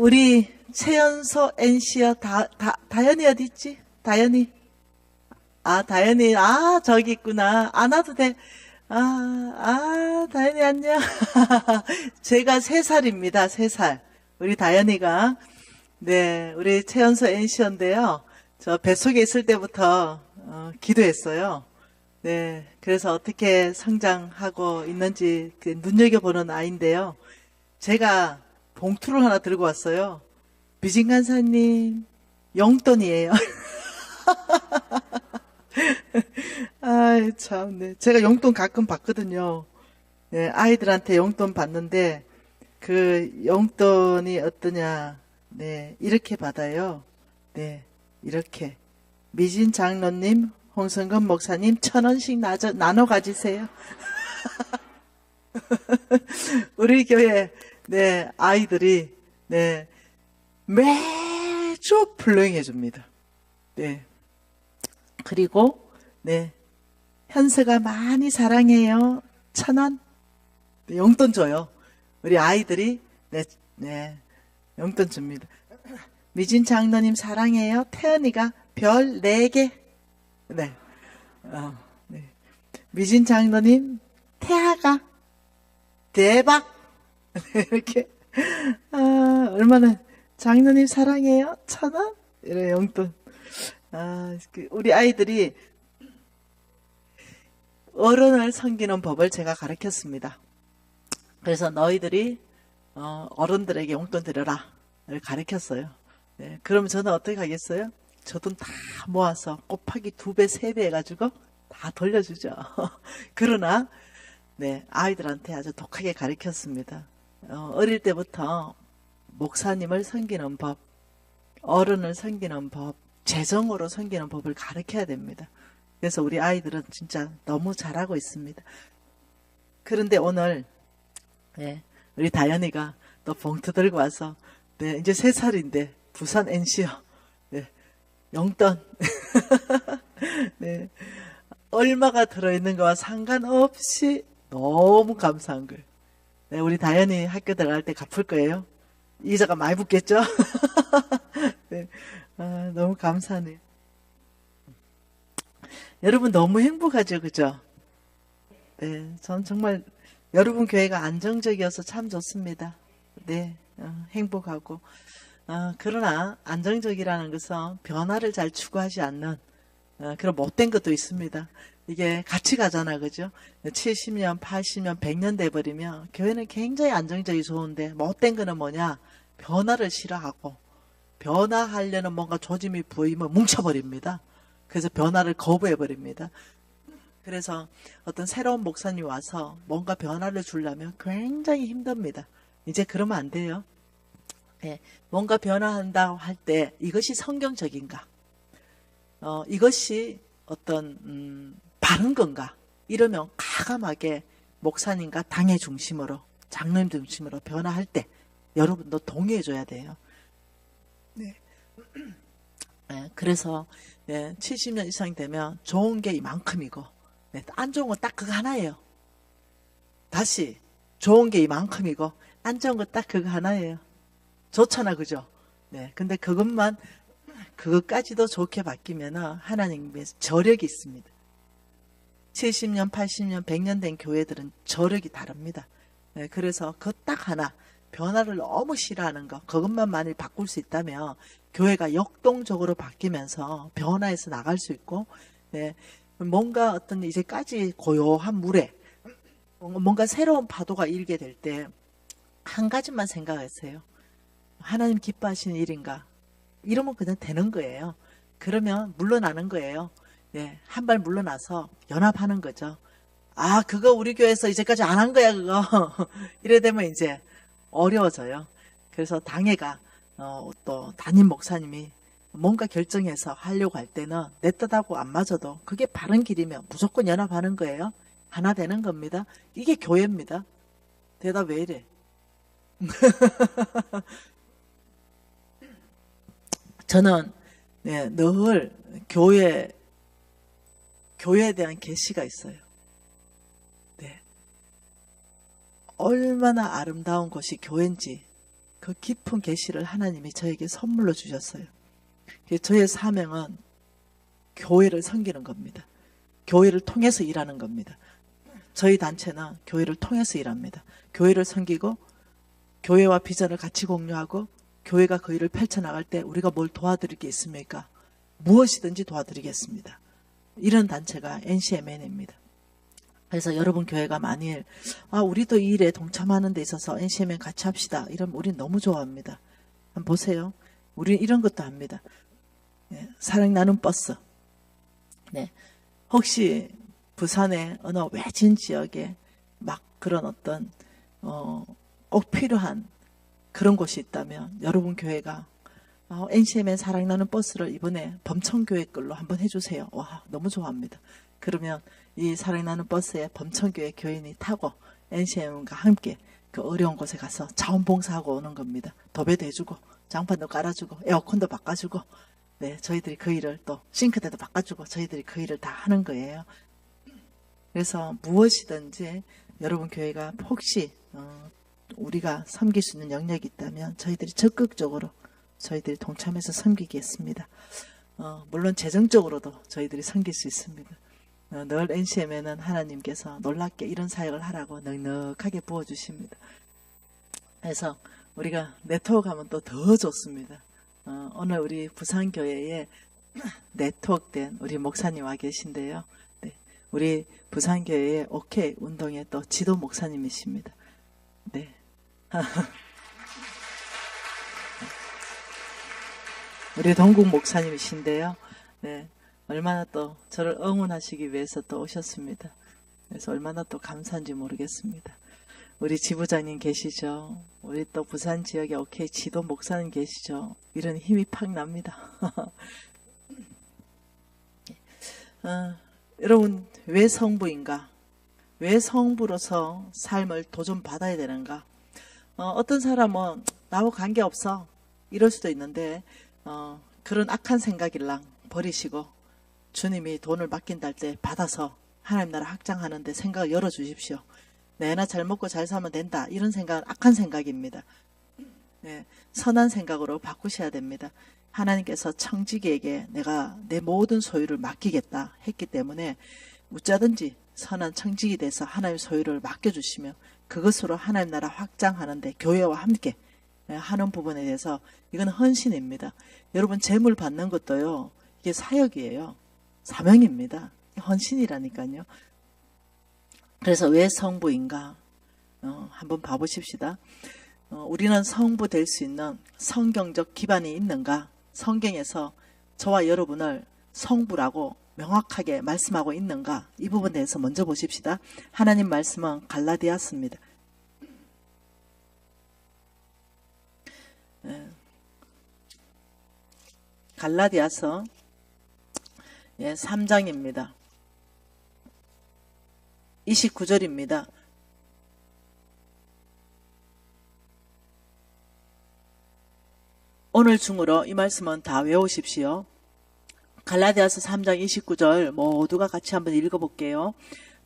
우리 최연소 NC야 다현이 어디 있지? 다현이. 다현이. 저기 있구나. 안 와도 돼. 다현이 안녕. 제가 3살입니다. 3살. 우리 다현이가. 네, 우리 최연소 NC인데요. 저 뱃속에 있을 때부터 기도했어요. 네, 그래서 어떻게 성장하고 있는지 눈여겨보는 아이인데요. 제가 봉투를 하나 들고 왔어요. 미진 간사님 용돈이에요. 참, 네. 제가 용돈 가끔 받거든요. 네, 아이들한테 용돈 받는데 그 용돈이 어떠냐? 네, 이렇게 받아요. 네, 이렇게 미진 장로님, 홍성건 목사님 1,000원씩 나눠 가지세요. 우리 교회 네 아이들이 네 매주 플로잉 해줍니다. 네 그리고 네 현서가 많이 사랑해요. 1,000원 네, 용돈 줘요. 우리 아이들이 네 용돈 줍니다. 미진 장로님 사랑해요. 태연이가 별 4개 네, 네. 미진 장로님 태아가 대박 이렇게 얼마나 장로님 사랑해요 1,000원 이래 용돈. 우리 아이들이 어른을 섬기는 법을 제가 가르쳤습니다. 그래서 너희들이 어른들에게 용돈 드려라 를 가르쳤어요. 네, 그럼 저는 어떻게 하겠어요? 저 돈 다 모아서 곱하기 2배 3배 해가지고 다 돌려주죠. 그러나 네, 아이들한테 아주 독하게 가르쳤습니다. 어릴 때부터 목사님을 섬기는 법, 어른을 섬기는 법, 재정으로 섬기는 법을 가르쳐야 됩니다. 그래서 우리 아이들은 진짜 너무 잘하고 있습니다. 그런데 오늘 네, 우리 다현이가 또 봉투 들고 와서 네, 이제 3살인데 부산 NC요. 네, 용돈 네, 얼마가 들어있는 거와 상관없이 너무 감사한 거예요. 네, 우리 다현이 학교 들어갈 때 갚을 거예요. 이자가 많이 붙겠죠? 네, 너무 감사하네요. 여러분 너무 행복하죠, 그죠? 네, 전 정말 여러분 교회가 안정적이어서 참 좋습니다. 네, 행복하고. 그러나 안정적이라는 것은 변화를 잘 추구하지 않는 그런 못된 것도 있습니다. 이게 같이 가잖아, 그죠? 70년, 80년, 100년 돼버리면 교회는 굉장히 안정적이 좋은데 못된 거는 뭐냐? 변화를 싫어하고 변화하려는 뭔가 조짐이 보이면 뭉쳐버립니다. 그래서 변화를 거부해버립니다. 그래서 어떤 새로운 목사님이 와서 뭔가 변화를 주려면 굉장히 힘듭니다. 이제 그러면 안 돼요. 네, 뭔가 변화한다고 할 때 이것이 성경적인가? 이것이 어떤 바른 건가? 이러면 과감하게 목사님과 당의 중심으로 장로님 중심으로 변화할 때 여러분도 동의해 줘야 돼요. 네. 네, 그래서 네, 70년 이상 되면 좋은 게 이만큼이고 네, 안 좋은 건 딱 그거 하나예요. 다시 좋은 게 이만큼이고 안 좋은 건 딱 그거 하나예요. 좋잖아, 그죠? 네, 근데 그것까지도 좋게 바뀌면 하나님의 저력이 있습니다. 70년, 80년, 100년 된 교회들은 저력이 다릅니다. 네, 그래서 그 딱 하나, 변화를 너무 싫어하는 거, 그것만 만일 바꿀 수 있다면 교회가 역동적으로 바뀌면서 변화해서 나갈 수 있고, 네, 뭔가 어떤 이제까지 고요한 물에 뭔가 새로운 파도가 일게 될 때 한 가지만 생각하세요. 하나님 기뻐하시는 일인가? 이러면 그냥 되는 거예요. 그러면 물러나는 거예요. 네, 한 발 물러나서 연합하는 거죠. 그거 우리 교회에서 이제까지 안 한 거야, 그거. 이래 되면 이제 어려워져요. 그래서 당회가, 또 담임 목사님이 뭔가 결정해서 하려고 할 때는 내 뜻하고 안 맞아도 그게 바른 길이면 무조건 연합하는 거예요. 하나 되는 겁니다. 이게 교회입니다. 대답 왜 이래? 저는 네, 늘 교회에 대한 계시가 있어요. 네, 얼마나 아름다운 곳이 교회인지 그 깊은 계시를 하나님이 저에게 선물로 주셨어요. 저의 사명은 교회를 섬기는 겁니다. 교회를 통해서 일하는 겁니다. 저희 단체는 교회를 통해서 일합니다. 교회를 섬기고 교회와 비전을 같이 공유하고 교회가 그 일을 펼쳐나갈 때 우리가 뭘 도와드릴 게 있습니까? 무엇이든지 도와드리겠습니다. 이런 단체가 NCMN입니다. 그래서 여러분 교회가 만일 우리도 이 일에 동참하는 데 있어서 NCMN 같이 합시다. 이러면 우린 너무 좋아합니다. 한번 보세요. 우린 이런 것도 합니다. 네, 사랑 나눔 버스. 네, 혹시 부산의 어느 외진 지역에 막 그런 어떤 꼭 필요한 그런 곳이 있다면 여러분 교회가 NCMN 사랑 나눔 버스를 이번에 범천교회 걸로 한번 해주세요. 와, 너무 좋아합니다. 그러면 이 사랑 나눔 버스에 범천교회 교인이 타고 NCMN과 함께 그 어려운 곳에 가서 자원봉사하고 오는 겁니다. 도배도 해주고 장판도 깔아주고 에어컨도 바꿔주고, 네, 저희들이 그 일을 또 싱크대도 바꿔주고 저희들이 그 일을 다 하는 거예요. 그래서 무엇이든지 여러분 교회가 혹시 우리가 섬길 수 있는 영역이 있다면 저희들이 적극적으로 저희들이 동참해서 섬기겠습니다. 물론 재정적으로도 저희들이 섬길 수 있습니다. 늘 NCM에는 하나님께서 놀랍게 이런 사역을 하라고 넉넉하게 부어주십니다. 그래서 우리가 네트워크하면 또 더 좋습니다. 오늘 우리 부산교회에 네트워크된 우리 목사님 와 계신데요. 네, 우리 부산교회의 OK 운동의 또 지도 목사님이십니다. 네. 우리 동국 목사님이신데요. 네, 얼마나 또 저를 응원하시기 위해서 또 오셨습니다. 그래서 얼마나 또 감사한지 모르겠습니다. 우리 지부장님 계시죠? 우리 또 부산 지역에 OK 지도 목사님 계시죠? 이런 힘이 팍 납니다. 여러분, 왜 성부인가? 왜 성부로서 삶을 도전받아야 되는가? 어떤 사람은 나하고 관계없어 이럴 수도 있는데 그런 악한 생각일랑 버리시고 주님이 돈을 맡긴다 할 때 받아서 하나님 나라 확장하는데 생각을 열어주십시오. 내나 잘 먹고 잘 살면 된다. 이런 생각은 악한 생각입니다. 네, 선한 생각으로 바꾸셔야 됩니다. 하나님께서 청지기에게 내가 내 모든 소유를 맡기겠다 했기 때문에 어쩌든지 선한 청지기 돼서 하나님의 소유를 맡겨주시면 그것으로 하나님 나라 확장하는데 교회와 함께 하는 부분에 대해서 이건 헌신입니다. 여러분 재물 받는 것도요. 이게 사역이에요. 사명입니다. 헌신이라니까요. 그래서 왜 성부인가? 한번 봐보십시다. 우리는 성부 될 수 있는 성경적 기반이 있는가? 성경에서 저와 여러분을 성부라고 명확하게 말씀하고 있는가? 이 부분에 대해서 먼저 보십시다. 하나님 말씀은 갈라디아서입니다. 갈라디아서 3장입니다. 29절입니다. 오늘 중으로 이 말씀은 다 외우십시오. 갈라디아서 3장 29절 모두가 같이 한번 읽어볼게요.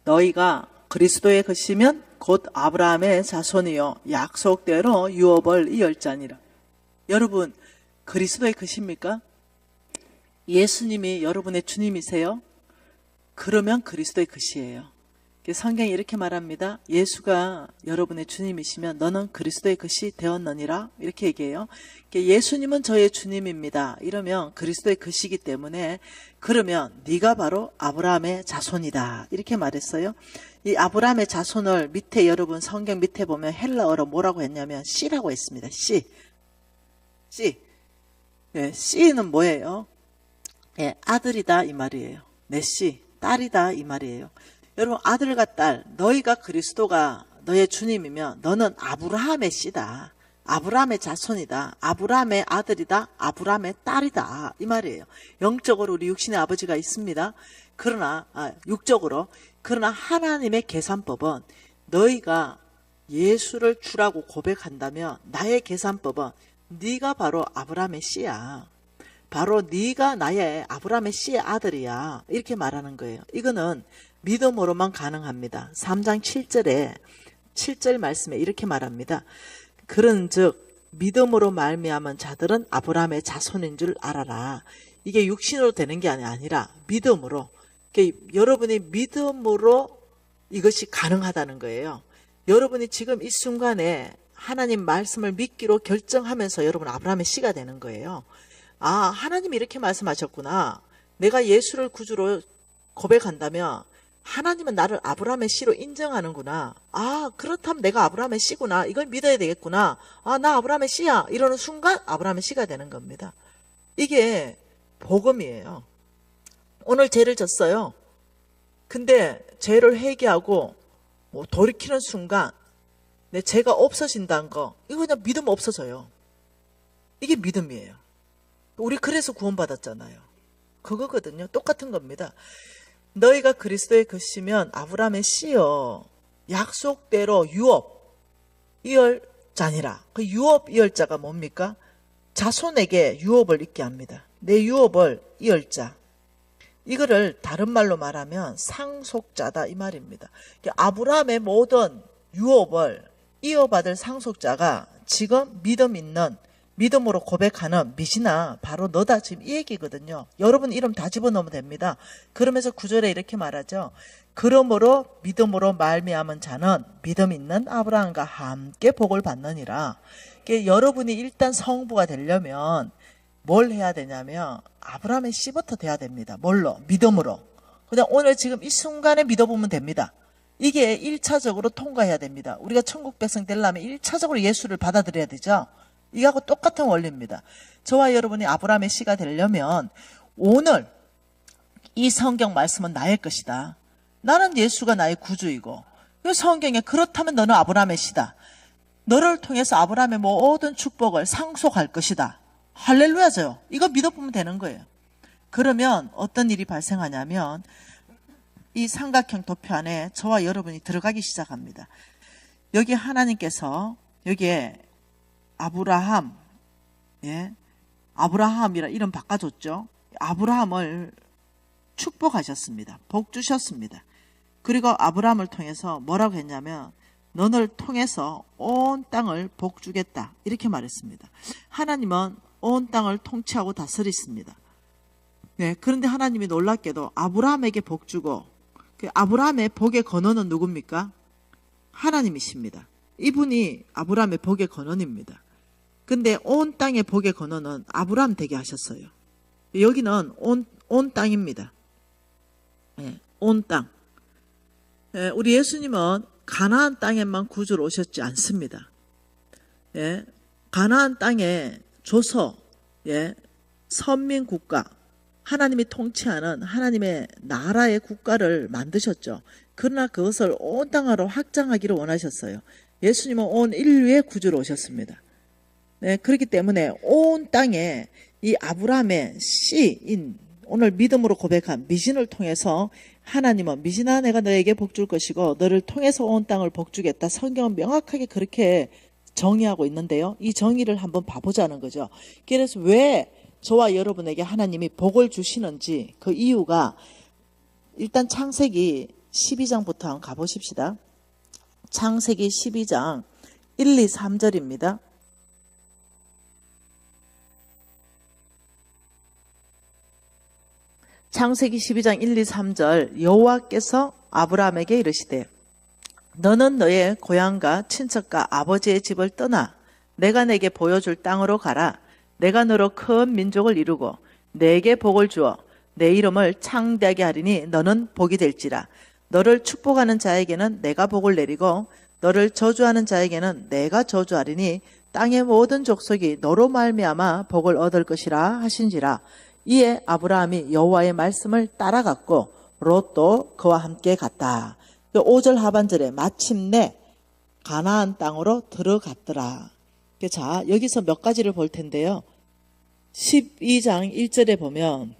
너희가 그리스도의 것이면 곧 아브라함의 자손이요 약속대로 유업을 이을 자니라. 여러분 그리스도의 것입니까? 예수님이 여러분의 주님이세요? 그러면 그리스도의 것이에요. 성경이 이렇게 말합니다. 예수가 여러분의 주님이시면 너는 그리스도의 것이 되었느니라 이렇게 얘기해요. 예수님은 저의 주님입니다. 이러면 그리스도의 것이기 때문에 그러면 네가 바로 아브라함의 자손이다 이렇게 말했어요. 이 아브라함의 자손을 밑에 여러분 성경 밑에 보면 헬라어로 뭐라고 했냐면 씨라고 했습니다. 씨. 네, 씨는 뭐예요? 네, 아들이다 이 말이에요. 내 씨, 딸이다 이 말이에요. 여러분 아들과 딸 너희가 그리스도가 너의 주님이면 너는 아브라함의 씨다. 아브라함의 자손이다. 아브라함의 아들이다. 아브라함의 딸이다. 이 말이에요. 영적으로 우리 육신의 아버지가 있습니다. 그러나 육적으로 그러나 하나님의 계산법은 너희가 예수를 주라고 고백한다면 나의 계산법은 네가 바로 아브라함의 씨야. 바로 네가 나의 아브라함의 씨의 아들이야. 이렇게 말하는 거예요. 이거는 믿음으로만 가능합니다. 3장 7절에 7절 말씀에 이렇게 말합니다. 그런즉 믿음으로 말미암은 자들은 아브라함의 자손인 줄 알아라. 이게 육신으로 되는 게 아니라 믿음으로. 그러니까 여러분이 믿음으로 이것이 가능하다는 거예요. 여러분이 지금 이 순간에 하나님 말씀을 믿기로 결정하면서 여러분 아브라함의 씨가 되는 거예요. 아, 하나님이 이렇게 말씀하셨구나. 내가 예수를 구주로 고백한다면 하나님은 나를 아브라함의 씨로 인정하는구나. 아, 그렇다면 내가 아브라함의 씨구나. 이걸 믿어야 되겠구나. 아, 나 아브라함의 씨야. 이러는 순간 아브라함의 씨가 되는 겁니다. 이게 복음이에요. 오늘 죄를 졌어요. 근데 죄를 회개하고 돌이키는 순간 내 죄가 없어진다는 거, 이거 그냥 믿음 없어져요. 이게 믿음이에요. 우리 그래서 구원받았잖아요. 그거거든요. 똑같은 겁니다. 너희가 그리스도의 것이면 아브라함의 씨여, 약속대로 유업 이열자니라. 그 유업 이열자가 뭡니까? 자손에게 유업을 있게 합니다. 내 유업을 이열자. 이거를 다른 말로 말하면 상속자다 이 말입니다. 아브라함의 모든 유업을 이어받을 상속자가 지금 믿음 있는, 믿음으로 고백하는 미시나 바로 너다, 지금 이 얘기거든요. 여러분 이름 다 집어넣으면 됩니다. 그러면서 9절에 이렇게 말하죠. 그러므로 믿음으로 말미암은 자는 믿음 있는 아브라함과 함께 복을 받느니라. 여러분이 일단 성부가 되려면 뭘 해야 되냐면 아브라함의 씨부터 돼야 됩니다. 뭘로? 믿음으로. 그냥 오늘 지금 이 순간에 믿어보면 됩니다. 이게 1차적으로 통과해야 됩니다. 우리가 천국 백성 되려면 1차적으로 예수를 받아들여야 되죠. 이거하고 똑같은 원리입니다. 저와 여러분이 아브라함의 씨가 되려면 오늘 이 성경 말씀은 나의 것이다. 나는 예수가 나의 구주이고, 이 성경에 그렇다면 너는 아브라함의 씨다. 너를 통해서 아브라함의 모든 축복을 상속할 것이다. 할렐루야죠. 이거 믿어보면 되는 거예요. 그러면 어떤 일이 발생하냐면 이 삼각형 도표 안에 저와 여러분이 들어가기 시작합니다. 여기 하나님께서 여기에 아브라함, 아브라함이라 이름 바꿔줬죠. 아브라함을 축복하셨습니다. 복 주셨습니다. 그리고 아브라함을 통해서 뭐라고 했냐면 너를 통해서 온 땅을 복 주겠다 이렇게 말했습니다. 하나님은 온 땅을 통치하고 다스리십니다. 그런데 하나님이 놀랍게도 아브라함에게 복 주고, 그 아브라함의 복의 근원은 누굽니까? 하나님이십니다. 이분이 아브라함의 복의 근원입니다. 근데 온 땅의 복의 근원은 아브라함 되게 하셨어요. 여기는 온 땅입니다. 온 땅. 우리 예수님은 가나안 땅에만 구주로 오셨지 않습니다. 가나안 땅에 줘서 선민 국가, 하나님이 통치하는 하나님의 나라의 국가를 만드셨죠. 그러나 그것을 온 땅으로 확장하기를 원하셨어요. 예수님은 온 인류의 구주로 오셨습니다. 그렇기 때문에 온 땅에 이 아브라함의 씨인 오늘 믿음으로 고백한 미신을 통해서 하나님은 미신아 내가 너에게 복 줄 것이고 너를 통해서 온 땅을 복 주겠다. 성경은 명확하게 그렇게 정의하고 있는데요. 이 정의를 한번 봐보자는 거죠. 그래서 왜 저와 여러분에게 하나님이 복을 주시는지 그 이유가 일단 창세기 12장부터 한번 가보십시다. 창세기 12장 1, 2, 3절입니다. 창세기 12장 1, 2, 3절 여호와께서 아브라함에게 이르시되 너는 너의 고향과 친척과 아버지의 집을 떠나 내가 내게 보여줄 땅으로 가라. 내가 너로 큰 민족을 이루고 내게 복을 주어 내 이름을 창대하게 하리니 너는 복이 될지라. 너를 축복하는 자에게는 내가 복을 내리고 너를 저주하는 자에게는 내가 저주하리니 땅의 모든 족속이 너로 말미암아 복을 얻을 것이라 하신지라. 이에 아브라함이 여호와의 말씀을 따라갔고 롯도 그와 함께 갔다. 5절 하반절에 마침내 가나안 땅으로 들어갔더라. 자, 여기서 몇 가지를 볼 텐데요. 12장 1절에 보면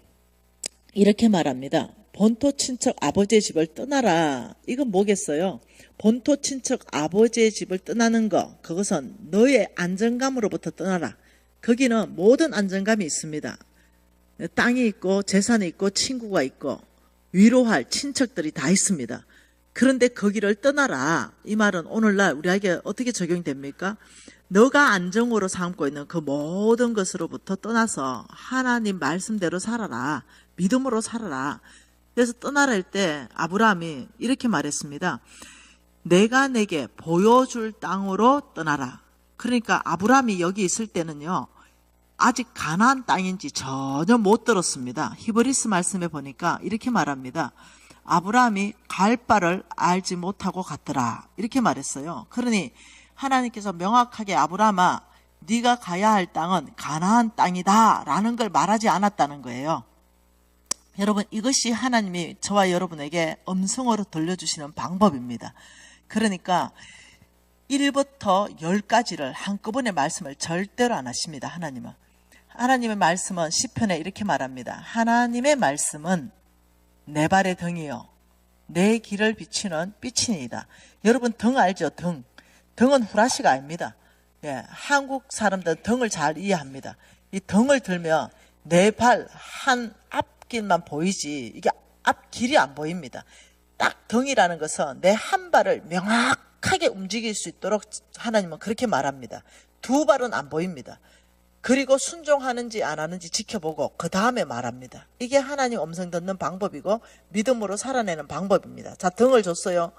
이렇게 말합니다. 본토 친척 아버지의 집을 떠나라. 이건 뭐겠어요? 본토 친척 아버지의 집을 떠나는 거, 그것은 너의 안정감으로부터 떠나라. 거기는 모든 안정감이 있습니다. 땅이 있고 재산이 있고 친구가 있고 위로할 친척들이 다 있습니다. 그런데 거기를 떠나라. 이 말은 오늘날 우리에게 어떻게 적용됩니까? 너가 안정으로 삼고 있는 그 모든 것으로부터 떠나서 하나님 말씀대로 살아라. 믿음으로 살아라. 그래서 떠나라 할 때 아브라함이 이렇게 말했습니다. 내가 내게 보여줄 땅으로 떠나라. 그러니까 아브라함이 여기 있을 때는요, 아직 가나안 땅인지 전혀 못 들었습니다. 히브리스 말씀에 보니까 이렇게 말합니다. 아브라함이 갈 바를 알지 못하고 갔더라. 이렇게 말했어요. 그러니 하나님께서 명확하게 아브라함아, 네가 가야 할 땅은 가나안 땅이다 라는 걸 말하지 않았다는 거예요. 여러분, 이것이 하나님이 저와 여러분에게 음성으로 들려주시는 방법입니다. 그러니까 1부터 10까지를 한꺼번에 말씀을 절대로 안 하십니다. 하나님은. 하나님의 말씀은 시편에 이렇게 말합니다. 하나님의 말씀은 내 발의 등이요 내 길을 비치는 빛이니이다. 여러분, 등 알죠? 등. 등은 후라시가 아닙니다. 예, 한국 사람들은 등을 잘 이해합니다. 이 등을 들면 내 발 한 앞길만 보이지 이게 앞길이 안 보입니다. 딱 등이라는 것은 내 한 발을 명확하게 움직일 수 있도록 하나님은 그렇게 말합니다. 두 발은 안 보입니다. 그리고 순종하는지 안 하는지 지켜보고 그 다음에 말합니다. 이게 하나님 음성 듣는 방법이고 믿음으로 살아내는 방법입니다. 자, 등을 줬어요.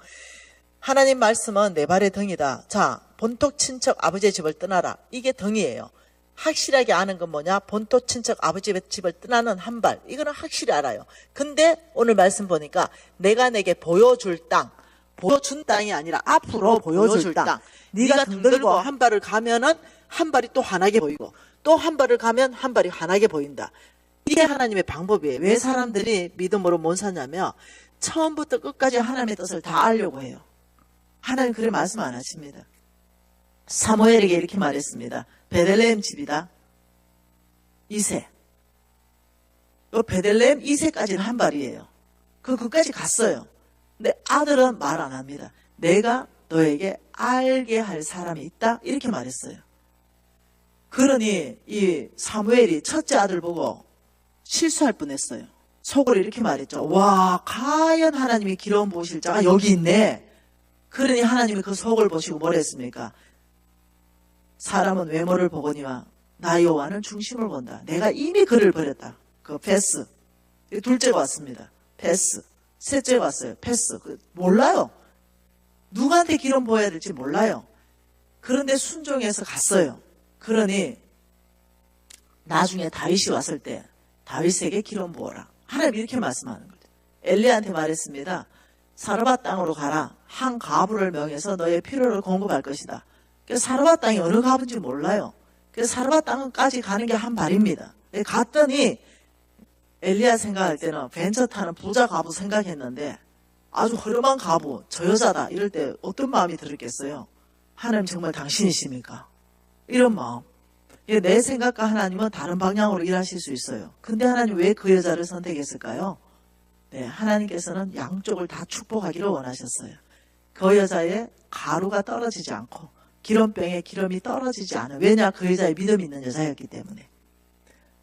하나님 말씀은 내 발의 등이다. 자, 본토 친척 아버지의 집을 떠나라. 이게 등이에요. 확실하게 아는 건 뭐냐? 본토 친척 아버지의 집을 떠나는 한 발. 이거는 확실히 알아요. 근데 오늘 말씀 보니까 내가 내게 보여줄 땅. 보여준 땅이 아니라 앞으로 보여줄 땅. 네가 등 들고 한 발을 가면은 한 발이 또 환하게 보이고 또 한 발을 가면 한 발이 환하게 보인다. 이게 하나님의 방법이에요. 왜 사람들이 믿음으로 못 사냐면 처음부터 끝까지 하나님의 뜻을 다 알려고 해요. 하나님 그래 말씀 안 하십니다. 사무엘에게 이렇게 말했습니다. 베들레헴 집이다. 이세. 베들레헴 이세까지는 한 발이에요. 그까지 갔어요. 근데 아들은 말 안 합니다. 내가 너에게 알게 할 사람이 있다. 이렇게 말했어요. 그러니 이 사무엘이 첫째 아들 보고 실수할 뻔했어요. 속으로 이렇게 말했죠. 와, 과연 하나님이 기름 부으실 자가 여기 있네. 그러니 하나님이 그 속을 보시고 뭐라 했습니까? 사람은 외모를 보거니와 나 여호와는 중심을 본다. 내가 이미 그를 버렸다. 그 패스. 둘째가 왔습니다. 패스. 셋째가 왔어요. 패스. 몰라요. 누구한테 기름 부어야 될지 몰라요. 그런데 순종해서 갔어요. 그러니 나중에 다윗이 왔을 때 다윗에게 기름 부어라. 하나님 이렇게 말씀하는 거죠. 엘리야한테 말했습니다. 사르밧 땅으로 가라. 한 가부를 명해서 너의 필요를 공급할 것이다. 그래서 사르밧 땅이 어느 가부인지 몰라요. 그래서 사르밧 땅까지 가는 게 한 발입니다. 갔더니 엘리야 생각할 때는 벤처 타는 부자 가부 생각했는데 아주 허름한 가부, 저 여자다 이럴 때 어떤 마음이 들었겠어요? 하나님 정말 당신이십니까? 이런 마음. 내 생각과 하나님은 다른 방향으로 일하실 수 있어요. 근데 하나님 왜 그 여자를 선택했을까요? 네, 하나님께서는 양쪽을 다 축복하기를 원하셨어요. 그 여자의 가루가 떨어지지 않고 기름병에 기름이 떨어지지 않아요. 왜냐? 그 여자의 믿음이 있는 여자였기 때문에.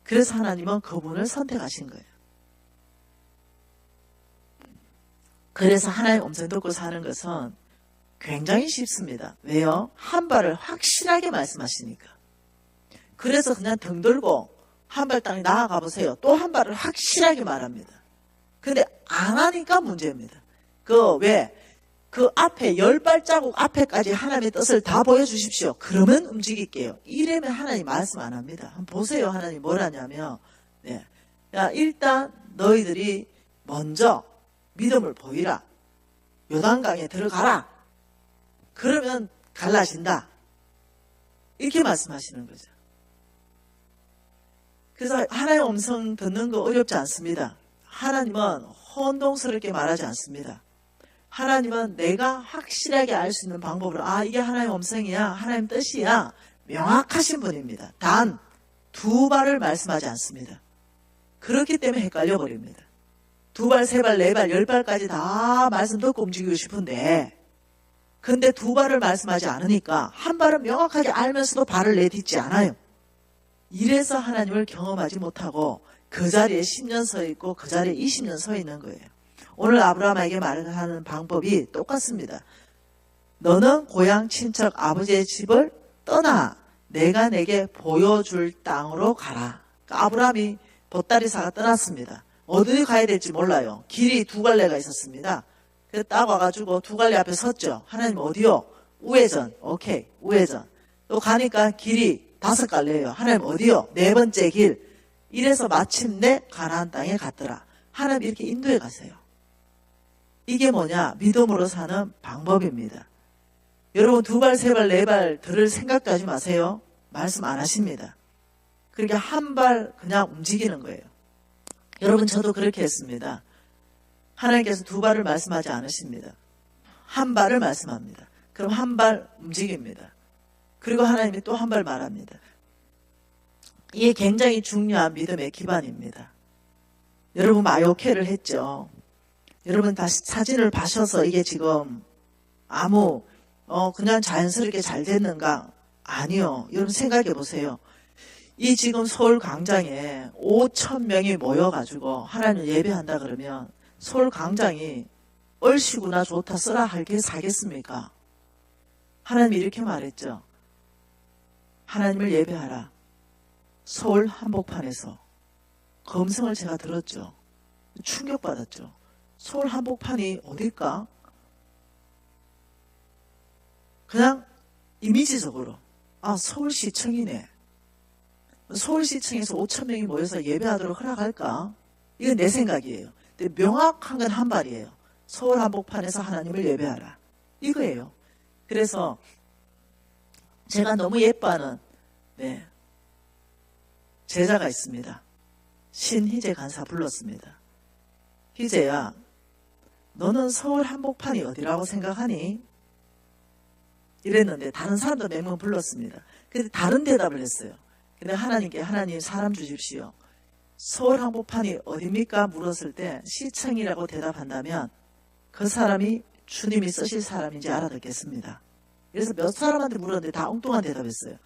그래서 하나님은 그분을 선택하신 거예요. 그래서 하나님 음성 듣고 사는 것은 굉장히 쉽습니다. 왜요? 한 발을 확실하게 말씀하시니까. 그래서 그냥 등 들고 한 발 땅에 나아가 보세요. 또 한 발을 확실하게 말합니다. 근데 안 하니까 문제입니다. 그 앞에 10발자국 앞에까지 하나님의 뜻을 다 보여주십시오. 그러면 움직일게요. 이러면 하나님 말씀 안 합니다. 한번 보세요. 하나님 뭘 하냐면, 네. 야, 일단 너희들이 먼저 믿음을 보이라. 요단강에 들어가라. 그러면 갈라진다. 이렇게 말씀하시는 거죠. 그래서 하나님의 음성 듣는 거 어렵지 않습니다. 하나님은 혼동스럽게 말하지 않습니다. 하나님은 내가 확실하게 알 수 있는 방법으로 이게 하나님의 음성이야, 하나님 뜻이야 명확하신 분입니다. 단 두 발을 말씀하지 않습니다. 그렇기 때문에 헷갈려 버립니다. 두 발, 세 발, 네 발, 10발까지 다 말씀 듣고 움직이고 싶은데 근데 두 발을 말씀하지 않으니까 한 발은 명확하게 알면서도 발을 내딛지 않아요. 이래서 하나님을 경험하지 못하고 그 자리에 10년 서 있고 그 자리에 20년 서 있는 거예요. 오늘 아브라함에게 말하는 방법이 똑같습니다. 너는 고향 친척 아버지의 집을 떠나 내가 내게 보여줄 땅으로 가라. 그러니까 아브라함이 보따리사가 떠났습니다. 어디 가야 될지 몰라요. 길이 두 갈래가 있었습니다. 그래서 딱 와가지고 두 갈래 앞에 섰죠. 하나님 어디요? 우회전. 오케이. 우회전. 또 가니까 길이 5갈래예요. 하나님 어디요? 4번째 길. 이래서 마침내 가나안 땅에 갔더라. 하나님 이렇게 인도해 가세요. 이게 뭐냐? 믿음으로 사는 방법입니다. 여러분 2발, 3발, 4발 들을 생각도 하지 마세요. 말씀 안 하십니다. 그러니까 한 발 그냥 움직이는 거예요. 여러분 저도 그렇게 했습니다. 하나님께서 2발을 말씀하지 않으십니다. 한 발을 말씀합니다. 그럼 한 발 움직입니다. 그리고 하나님이 또 한 발 말합니다. 이게 굉장히 중요한 믿음의 기반입니다. 여러분 마요케를 했죠. 여러분 다시 사진을 봐셔서 이게 지금 아무 그냥 자연스럽게 잘 됐는가? 아니요. 여러분 생각해 보세요. 이 지금 서울 광장에 5,000명이 모여가지고 하나님을 예배한다 그러면 서울 광장이 얼씨구나 좋다 쓰라 할게 사겠습니까? 하나님이 이렇게 말했죠. 하나님을 예배하라. 서울 한복판에서. 그 음성을 제가 들었죠. 충격받았죠. 서울 한복판이 어딜까? 그냥 이미지적으로 서울시청이네. 서울시청에서 5,000명이 모여서 예배하도록 허락할까? 이건 내 생각이에요. 근데 명확한 건 한 발이에요. 서울 한복판에서 하나님을 예배하라. 이거예요. 그래서 제가 너무 예뻐하는 제자가 있습니다. 신희재 간사 불렀습니다. 희재야, 너는 서울 한복판이 어디라고 생각하니? 이랬는데 다른 사람도 몇 명 불렀습니다. 근데 다른 대답을 했어요. 근데 하나님께 하나님 사람 주십시오. 서울 한복판이 어디입니까? 물었을 때 시청이라고 대답한다면 그 사람이 주님이 쓰실 사람인지 알아듣겠습니다. 그래서 몇 사람한테 물었는데 다 엉뚱한 대답했어요.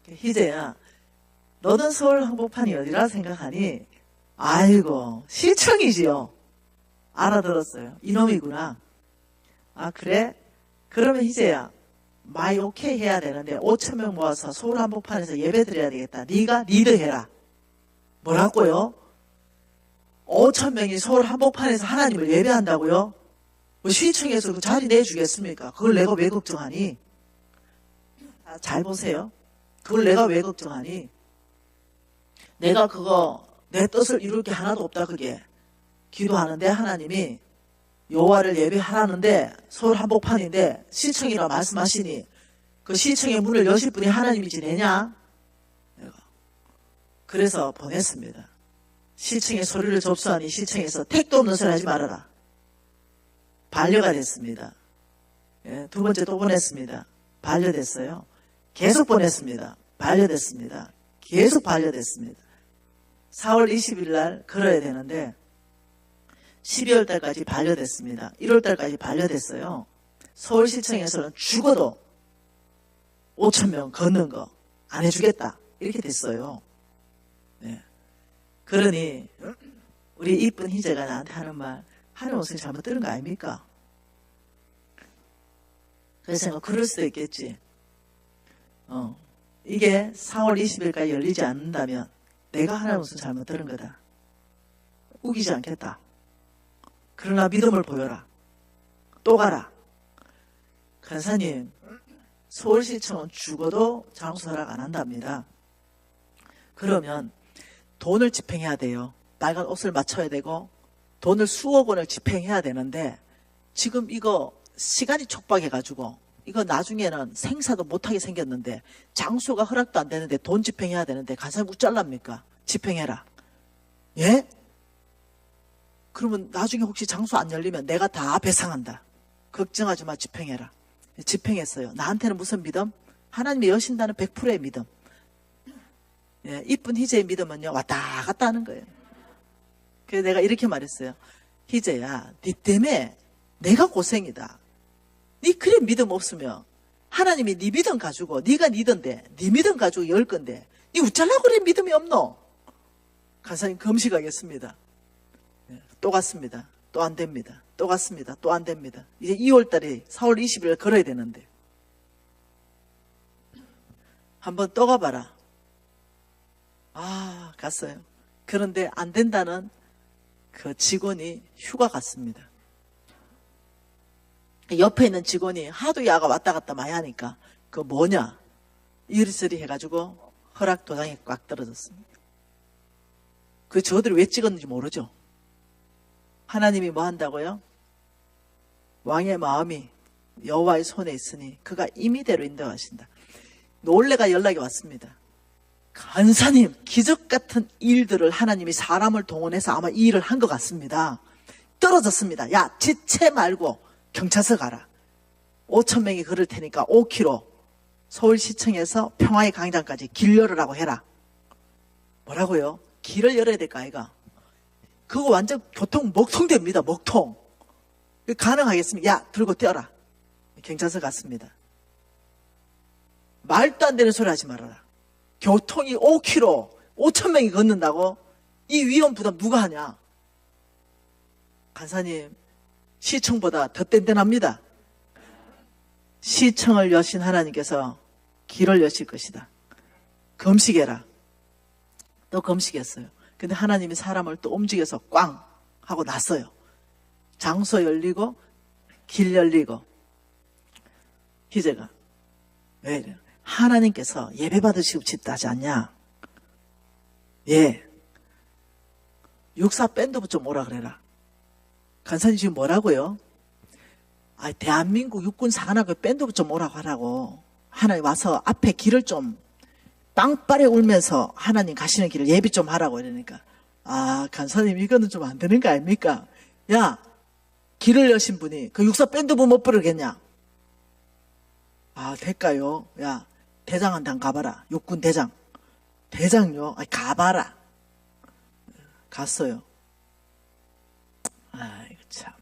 희재야, 너는 서울 한복판이 어디라 생각하니? 아이고, 시청이지요. 알아들었어요. 이놈이구나. 아, 그래? 그러면 희재야, 마이 오케이 해야 되는데 5,000명 모아서 서울 한복판에서 예배 드려야 되겠다. 네가 리드해라. 뭐라고요? 5,000명이 서울 한복판에서 하나님을 예배한다고요? 뭐 시청에서 그 자리 내주겠습니까? 그걸 내가 왜 걱정하니? 잘 보세요. 그걸 내가 왜 걱정하니? 내가 그거 내 뜻을 이룰 게 하나도 없다 그게. 기도하는데 하나님이 여호와를 예배하라는데 서울 한복판인데 시청이라 말씀하시니 그 시청의 문을 여실 분이 하나님이지 내냐? 그래서 보냈습니다. 시청의 소리를 접수하니 시청에서 택도 없는 소리 하지 말아라. 반려가 됐습니다. 두 번째 또 보냈습니다. 반려됐어요. 계속 보냈습니다. 반려됐습니다. 계속 반려됐습니다. 4월 20일 날 걸어야 되는데 12월 달까지 반려됐습니다. 1월 달까지 반려됐어요. 서울시청에서는 죽어도 5,000명 걷는 거 안 해주겠다. 이렇게 됐어요. 네. 그러니 우리 이쁜 희재가 나한테 하는 말, 하나님 목소리 잘못 들은 거 아닙니까? 그래서 그럴 수도 있겠지. 이게 4월 20일까지 열리지 않는다면 내가 하나님 목소리 잘못 들은 거다. 우기지 않겠다. 그러나 믿음을 보여라. 또 가라. 간사님, 서울시청은 죽어도 장소 허락 안 한답니다. 그러면 돈을 집행해야 돼요. 빨간 옷을 맞춰야 되고 돈을 수억 원을 집행해야 되는데 지금 이거 시간이 촉박해가지고 이거 나중에는 생사도 못하게 생겼는데 장소가 허락도 안 되는데 돈 집행해야 되는데 간사님 우짤랍니까? 집행해라. 예? 그러면 나중에 혹시 장소 안 열리면 내가 다 배상한다. 걱정하지 마. 집행해라. 집행했어요. 나한테는 무슨 믿음? 하나님이 여신다는 100%의 믿음. 예, 이쁜 희재의 믿음은요. 왔다 갔다 하는 거예요. 그래서 내가 이렇게 말했어요. 희재야, 네 때문에 내가 고생이다. 네 그래 믿음 없으면 하나님이 네 믿음 가지고 네가 니던데 네 믿음 가지고 열 건데 네 우짤라고 그래 믿음이 없노? 간사님 금식하겠습니다. 또 갔습니다. 또 안 됩니다. 또 갔습니다. 또 안 됩니다. 이제 2월 달에 4월 20일 걸어야 되는데 한번 또 가봐라. 아, 갔어요. 그런데 안 된다는 그 직원이 휴가 갔습니다. 옆에 있는 직원이 하도 야가 왔다 갔다 많이 하니까 그 뭐냐 이리저리 해가지고 허락 도장이 꽉 떨어졌습니다. 그 저들이 왜 찍었는지 모르죠. 하나님이 뭐 한다고요? 왕의 마음이 여호와의 손에 있으니 그가 임의대로 인도하신다. 놀래가 연락이 왔습니다. 간사님, 기적 같은 일들을 하나님이 사람을 동원해서 아마 이 일을 한 것 같습니다. 떨어졌습니다. 야, 지체 말고 경찰서 가라. 5,000명이 걸을 테니까 5km 서울시청에서 평화의 광장까지 길 열으라고 해라. 뭐라고요? 길을 열어야 될까 아이가? 그거 완전 교통 먹통됩니다. 먹통. 가능하겠습니까? 야, 들고 뛰어라. 경찰서 갔습니다. 말도 안 되는 소리 하지 말아라. 교통이 5km, 5,000명이 걷는다고? 이 위험 부담 누가 하냐? 간사님, 시청보다 더 뗀뗀합니다. 시청을 여신 하나님께서 길을 여실 것이다. 금식해라. 또 금식했어요. 근데 하나님이 사람을 또 움직여서 꽝 하고 났어요. 장소 열리고 길 열리고. 희재가 왜 이래요? 하나님께서 예배 받으시고 싶다지 않냐? 예. 육사 밴드부 좀 오라 그래라. 간사님 지금 뭐라고요? 아, 대한민국 육군 사관학교 밴드부 좀 오라고 하라고. 하나님 와서 앞에 길을 좀 빵빠레 울면서 하나님 가시는 길을 예비 좀 하라고 이러니까 아, 간사님 이거는 좀 안 되는 거 아닙니까? 야, 길을 여신 분이 그 육사 밴드부 못 부르겠냐? 아, 될까요? 야, 대장한테 한 가봐라. 육군 대장. 대장요? 아, 가봐라. 갔어요. 아이고, 참.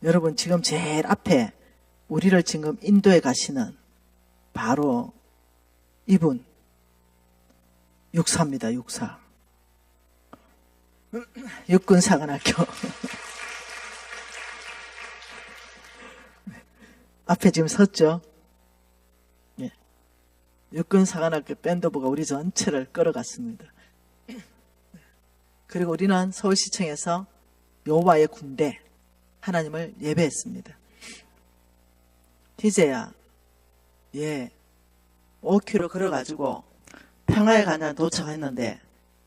여러분, 지금 제일 앞에 우리를 지금 인도에 가시는 바로 이분. 육사입니다, 육사. 육군사관학교. 앞에 지금 섰죠? 예. 육군사관학교 밴드부가 우리 전체를 끌어갔습니다. 그리고 우리는 서울시청에서 여호와의 군대 하나님을 예배했습니다. 희재야, 예, 5km 걸어가지고 평화의 광장 도착했는데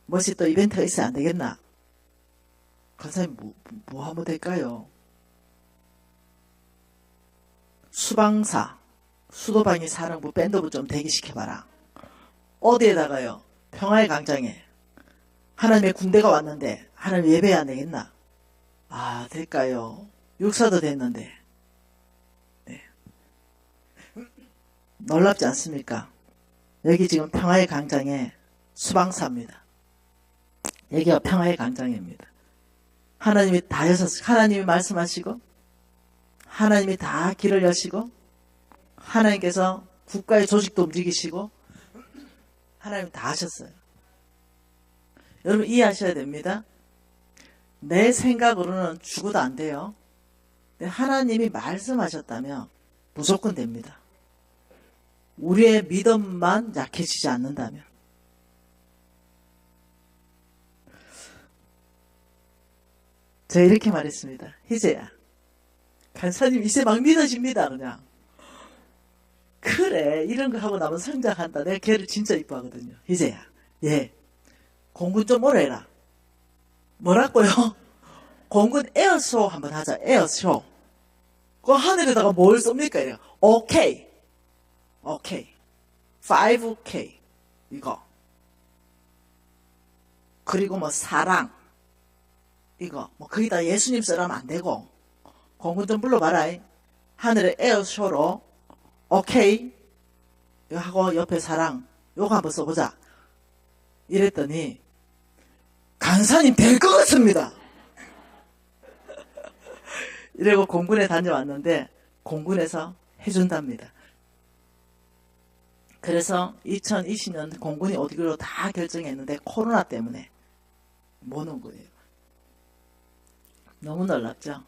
뭐지 또 이벤트가 있어야 안 되겠나? 간사님 뭐 하면 될까요? 수방사, 수도방위 사령부 밴드부 좀 대기시켜봐라. 어디에다가요? 평화의 광장에 하나님의 군대가 왔는데 하나님 예배해야 안 되겠나? 아, 될까요? 육사도 됐는데. 네. 놀랍지 않습니까? 여기 지금 평화의 광장에 수방사입니다. 여기가 평화의 광장입니다. 하나님이 다 여셨어요. 하나님이 말씀하시고 하나님이 다 길을 여시고 하나님께서 국가의 조직도 움직이시고 하나님 다 하셨어요. 여러분 이해하셔야 됩니다. 내 생각으로는 죽어도 안 돼요. 근데 하나님이 말씀하셨다면 무조건 됩니다. 우리의 믿음만 약해지지 않는다면. 제가 이렇게 말했습니다. 희재야, 간사님 이제 막 믿어집니다. 그냥 그래, 이런 거 하고 나면 성장한다. 내가 걔를 진짜 이뻐하거든요. 희재야, 예, 공군 좀 오래 해라. 뭐라고요? 공군 에어쇼 한번 하자. 에어쇼. 그 하늘에다가 뭘 쏩니까? 이래요. 오케이. 오케이. 5K. 이거. 그리고 뭐 사랑. 이거. 뭐 거기다 예수님 써라면 안 되고. 공군 좀 불러봐라. 하늘에 에어쇼로. 오케이. 이거 하고 옆에 사랑. 요거 한번 써보자. 이랬더니 간사님 될 것 같습니다. 이러고 공군에 다녀왔는데 공군에서 해준답니다. 그래서 2020년 공군이 어디로 다 결정했는데 코로나 때문에 못 온 거예요. 너무 놀랍죠?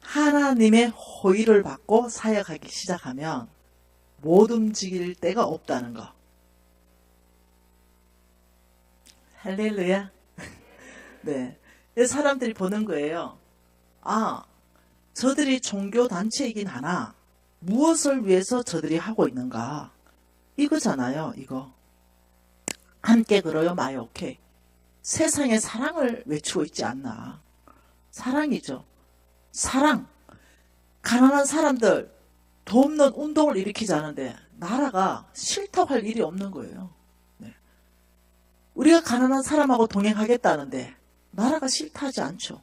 하나님의 호의를 받고 사역하기 시작하면 못 움직일 데가 없다는 거. 할렐루야. 네. 그래서 사람들이 보는 거예요. 아, 저들이 종교단체이긴 하나 무엇을 위해서 저들이 하고 있는가. 이거잖아요. 이거. 함께 걸어요. 마이 오케이. 세상에 사랑을 외치고 있지 않나. 사랑이죠. 사랑. 가난한 사람들 돕는 운동을 일으키자는데 나라가 싫다고 할 일이 없는 거예요. 네. 우리가 가난한 사람하고 동행하겠다는데 나라가 싫다하지 않죠.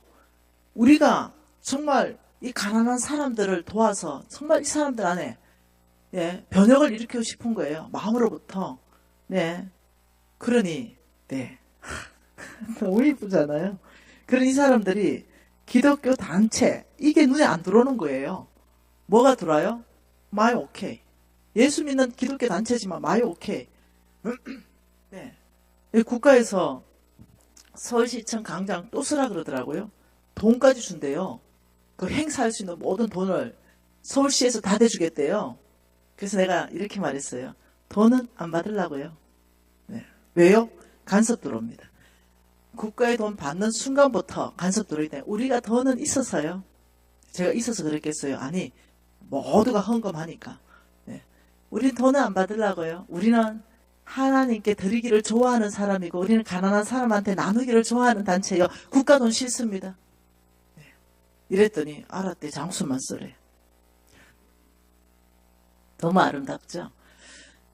우리가 정말 이 가난한 사람들을 도와서 정말 이 사람들 안에 변혁을 일으키고 싶은 거예요. 마음으로부터. 네. 그러니 너무 이쁘잖아요. 그런 이 사람들이 기독교 단체 이게 눈에 안 들어오는 거예요. 뭐가 들어와요? 마이 오케이. 예수 믿는 기독교 단체지만 마이 오케이. 네. 국가에서 서울시청 광장 또 쓰라 그러더라고요. 돈까지 준대요. 그 행사할 수 있는 모든 돈을 서울시에서 다 대주겠대요. 그래서 내가 이렇게 말했어요. 돈은 안 받으려고요. 네. 왜요? 간섭 들어옵니다. 국가의 돈 받는 순간부터 간섭 들어오기 때문에 우리가 돈은 있어서요. 제가 있어서 그랬겠어요. 아니 모두가 헌금하니까. 네. 우리는 돈은 안 받으려고요. 우리는 하나님께 드리기를 좋아하는 사람이고 우리는 가난한 사람한테 나누기를 좋아하는 단체예요. 국가 돈 싫습니다. 네. 이랬더니 알았대. 장수만 쓰래. 너무 아름답죠.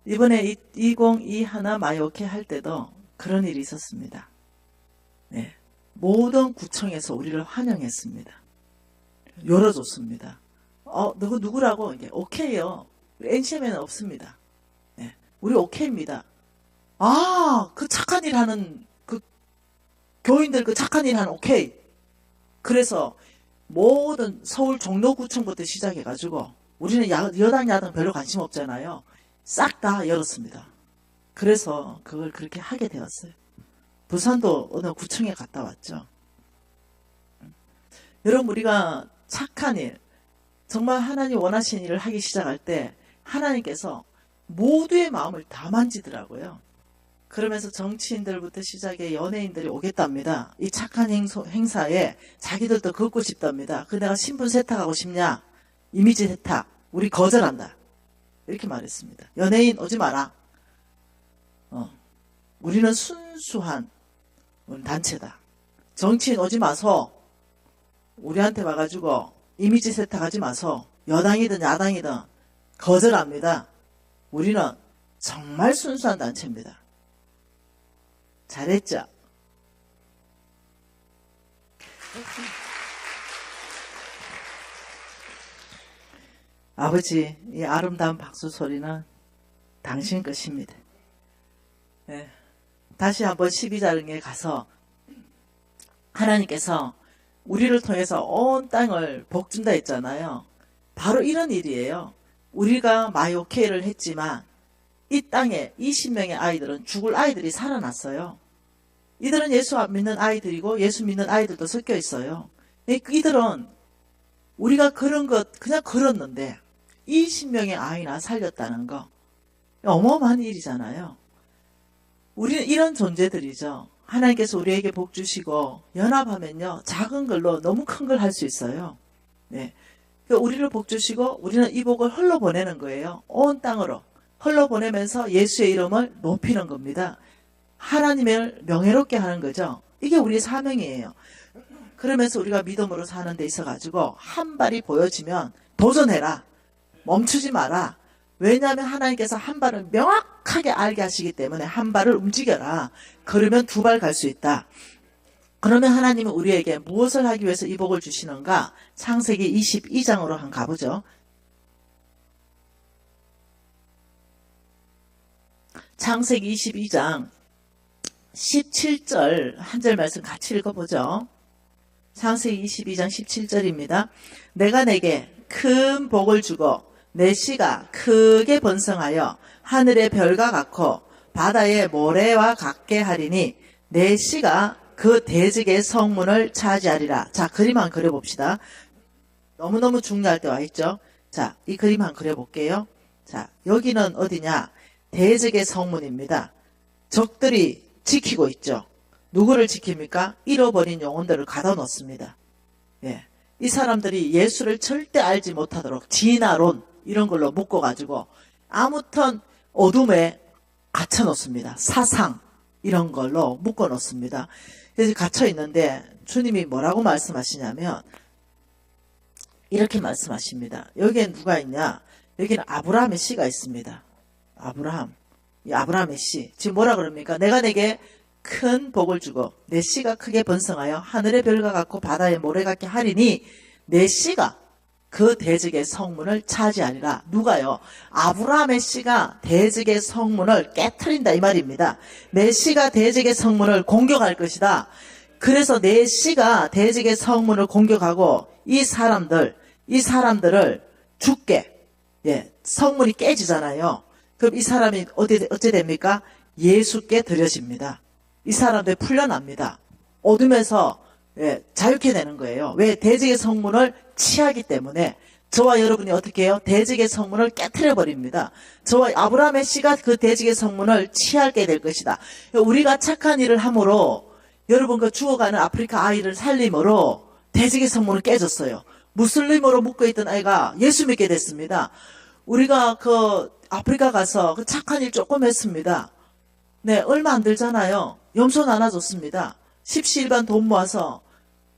이번에 2021 마이오케 할 때도 그런 일이 있었습니다. 네. 모든 구청에서 우리를 환영했습니다. 열어줬습니다. 너가 누구라고? 이게 오케이요. NCM에는 없습니다. 네. 우리 오케이입니다. 아, 그 착한 일 하는 그 교인들 그 착한 일 하는 오케이. 그래서 모든 서울 종로구청부터 시작해가지고 우리는 여당 야당 별로 관심 없잖아요. 싹 다 열었습니다. 그래서 그걸 그렇게 하게 되었어요. 부산도 어느 구청에 갔다 왔죠. 여러분 우리가 착한 일, 정말 하나님 원하시는 일을 하기 시작할 때 하나님께서 모두의 마음을 다 만지더라고요. 그러면서 정치인들부터 시작해 연예인들이 오겠답니다. 이 착한 행사에 자기들도 걷고 싶답니다. 그 내가 신분 세탁하고 싶냐? 이미지 세탁. 우리 거절한다. 이렇게 말했습니다. 연예인 오지 마라. 우리는 순수한 단체다. 정치인 오지 마서 우리한테 와가지고 이미지 세탁하지 마서 여당이든 야당이든 거절합니다. 우리는 정말 순수한 단체입니다. 잘했죠? 아버지, 이 아름다운 박수 소리는 당신 것입니다. 네. 다시 한번 12장에 가서 하나님께서 우리를 통해서 온 땅을 복준다 했잖아요. 바로 이런 일이에요. 우리가 마이오케이를 했지만 이 땅에 20명의 아이들은 죽을 아이들이 살아났어요. 이들은 예수 안 믿는 아이들이고 예수 믿는 아이들도 섞여 있어요. 이들은 우리가 그런 것 그냥 걸었는데 20명의 아이나 살렸다는 거 어마어마한 일이잖아요. 우리는 이런 존재들이죠. 하나님께서 우리에게 복 주시고 연합하면요 작은 걸로 너무 큰 걸 할 수 있어요. 네. 우리를 복 주시고 우리는 이 복을 흘러보내는 거예요. 온 땅으로 흘러보내면서 예수의 이름을 높이는 겁니다. 하나님을 명예롭게 하는 거죠. 이게 우리의 사명이에요. 그러면서 우리가 믿음으로 사는 데 있어가지고 한 발이 보여지면 도전해라. 멈추지 마라. 왜냐하면 하나님께서 한 발을 명확하게 알게 하시기 때문에 한 발을 움직여라. 그러면 두 발 갈 수 있다. 그러면 하나님은 우리에게 무엇을 하기 위해서 이 복을 주시는가? 창세기 22장으로 한번 가보죠. 창세기 22장 17절 한 절 말씀 같이 읽어보죠. 창세기 22장 17절입니다. 내가 내게 큰 복을 주고 내 씨가 크게 번성하여 하늘의 별과 같고 바다의 모래와 같게 하리니 내 씨가 그 대적의 성문을 차지하리라. 자, 그림 한번 그려봅시다. 너무너무 중요할 때 와 있죠. 자, 이 그림 한번 그려볼게요. 자, 여기는 어디냐? 대적의 성문입니다. 적들이 지키고 있죠. 누구를 지킵니까? 잃어버린 영혼들을 가둬 놓습니다. 예. 이 사람들이 예수를 절대 알지 못하도록 진화론 이런 걸로 묶어가지고 아무튼 어둠에 갇혀 놓습니다. 사상 이런 걸로 묶어 놓습니다. 그래서 갇혀 있는데 주님이 뭐라고 말씀하시냐면 이렇게 말씀하십니다. 여기에 누가 있냐? 여기는 아브라함의 씨가 있습니다. 아브라함. 이 아브라함의 씨. 지금 뭐라 그럽니까? 내가 내게 큰 복을 주고 내 씨가 크게 번성하여 하늘의 별과 같고 바다의 모래 같게 하리니 내 씨가 그 대적의 성문을 차지하리라. 누가요? 아브라함의 씨가 대적의 성문을 깨트린다 이 말입니다. 내 씨가 대적의 성문을 공격할 것이다. 그래서 내 씨가 대적의 성문을 공격하고 이 사람들을 죽게, 예, 성문이 깨지잖아요. 그럼 이 사람이 어찌 됩니까? 예수께 드려집니다. 이 사람들 풀려납니다. 어둠에서, 예, 자유케 되는 거예요. 왜? 대적의 성문을 취하기 때문에. 저와 여러분이 어떻게 해요? 대적의 성문을 깨트려 버립니다. 저와 아브라함의 씨가 그 대적의 성문을 취하게 될 것이다. 우리가 착한 일을 함으로 여러분 그 죽어가는 아프리카 아이를 살림으로 대적의 성문을 깨졌어요. 무슬림으로 묶어있던 아이가 예수 믿게 됐습니다. 우리가 그 아프리카 가서 그 착한 일 조금 했습니다. 네, 얼마 안 들잖아요. 염소 나눠줬습니다. 십시일반 돈 모아서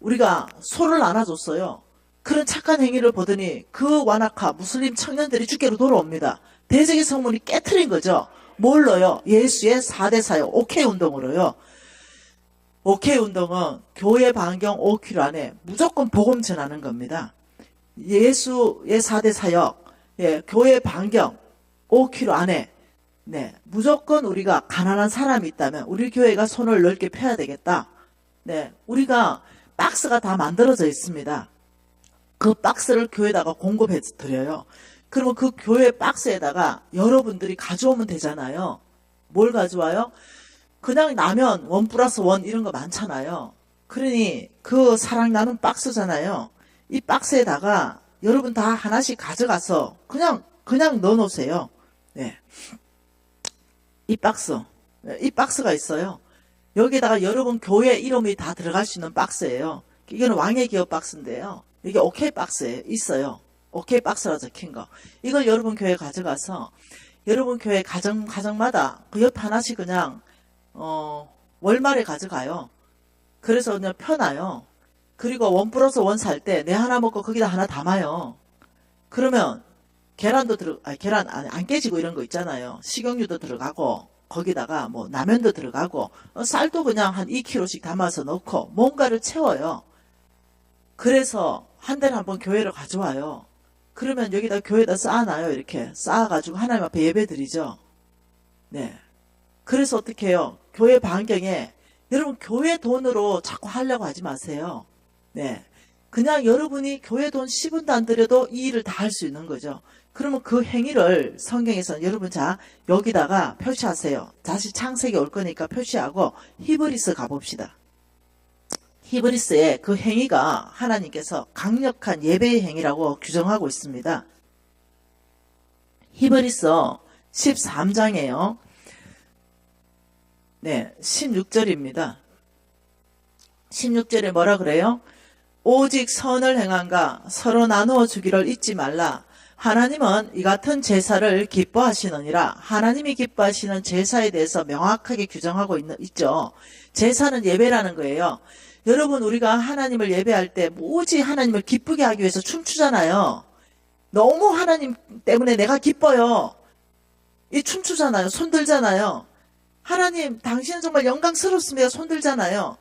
우리가 소를 나눠줬어요. 그런 착한 행위를 보더니 그 완악하 무슬림 청년들이 주께로 돌아옵니다. 대적의 성문이 깨트린 거죠. 뭘로요? 예수의 4대 사역, 오케이 운동으로요. 오케이 운동은 교회 반경 5km 안에 무조건 복음 전하는 겁니다. 예수의 4대 사역, 예, 교회 반경 5km 안에, 네, 무조건 우리가 가난한 사람이 있다면 우리 교회가 손을 넓게 펴야 되겠다. 네, 우리가 박스가 다 만들어져 있습니다. 그 박스를 교회에다가 공급해 드려요. 그러면 그 교회 박스에다가 여러분들이 가져오면 되잖아요. 뭘 가져와요? 그냥 라면 1+1 이런 거 많잖아요. 그러니 그 사랑 나눔 박스잖아요. 이 박스에다가 여러분 다 하나씩 가져가서 그냥 넣어 놓으세요. 네. 이 박스가 있어요. 여기다가 여러분 교회 이름이 다 들어갈 수 있는 박스예요. 이거는 왕의 기업 박스인데요. 이게 오케이 박스에 있어요. 오케이 박스라 적힌 거. 이걸 여러분 교회 가져가서 여러분 교회 가정마다 그 옆에 하나씩 그냥 월말에 가져가요. 그래서 그냥 펴놔요. 그리고 1+1 살 때 내 하나 먹고 거기다 하나 담아요. 그러면 계란 안 깨지고 이런 거 있잖아요. 식용유도 들어가고 거기다가 뭐 라면도 들어가고 쌀도 그냥 한 2kg씩 담아서 넣고 뭔가를 채워요. 그래서 한 달에 한 번 교회를 가져와요. 그러면 여기다 교회에다 쌓아놔요. 이렇게 쌓아가지고 하나님 앞에 예배 드리죠. 네. 그래서 어떻게 해요? 교회 반경에 여러분 교회 돈으로 자꾸 하려고 하지 마세요. 네. 그냥 여러분이 교회 돈 10원도 안 들여도 이 일을 다 할 수 있는 거죠. 그러면 그 행위를 성경에서는 여러분 자 여기다가 표시하세요. 다시 창세기 올 거니까 표시하고 히브리스 가봅시다. 히브리스의 그 행위가 하나님께서 강력한 예배의 행위라고 규정하고 있습니다. 히브리서 13장이에요. 네, 16절입니다. 16절에 뭐라 그래요? 오직 선을 행한가 서로 나누어 주기를 잊지 말라. 하나님은 이 같은 제사를 기뻐하시느니라. 하나님이 기뻐하시는 제사에 대해서 명확하게 규정하고 있죠. 제사는 예배라는 거예요. 여러분 우리가 하나님을 예배할 때 오직 하나님을 기쁘게 하기 위해서 춤추잖아요. 너무 하나님 때문에 내가 기뻐요. 이 춤추잖아요. 손들잖아요. 하나님 당신은 정말 영광스럽습니다. 손들잖아요.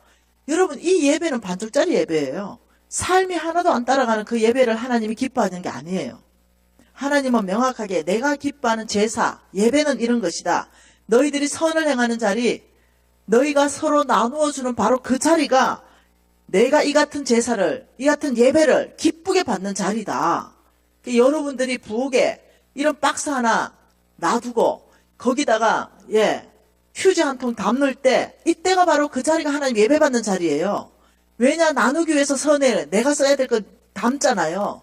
여러분 이 예배는 반쪽짜리 예배예요. 삶이 하나도 안 따라가는 그 예배를 하나님이 기뻐하는 게 아니에요. 하나님은 명확하게 내가 기뻐하는 제사, 예배는 이런 것이다. 너희들이 선을 행하는 자리, 너희가 서로 나누어주는 바로 그 자리가 내가 이 같은 제사를, 이 같은 예배를 기쁘게 받는 자리다. 여러분들이 부엌에 이런 박스 하나 놔두고 거기다가 휴지 한 통 담을 때 이때가 바로 그 자리가 하나님 예배 받는 자리예요. 왜냐? 나누기 위해서 선을 내가 써야 될 거 담잖아요.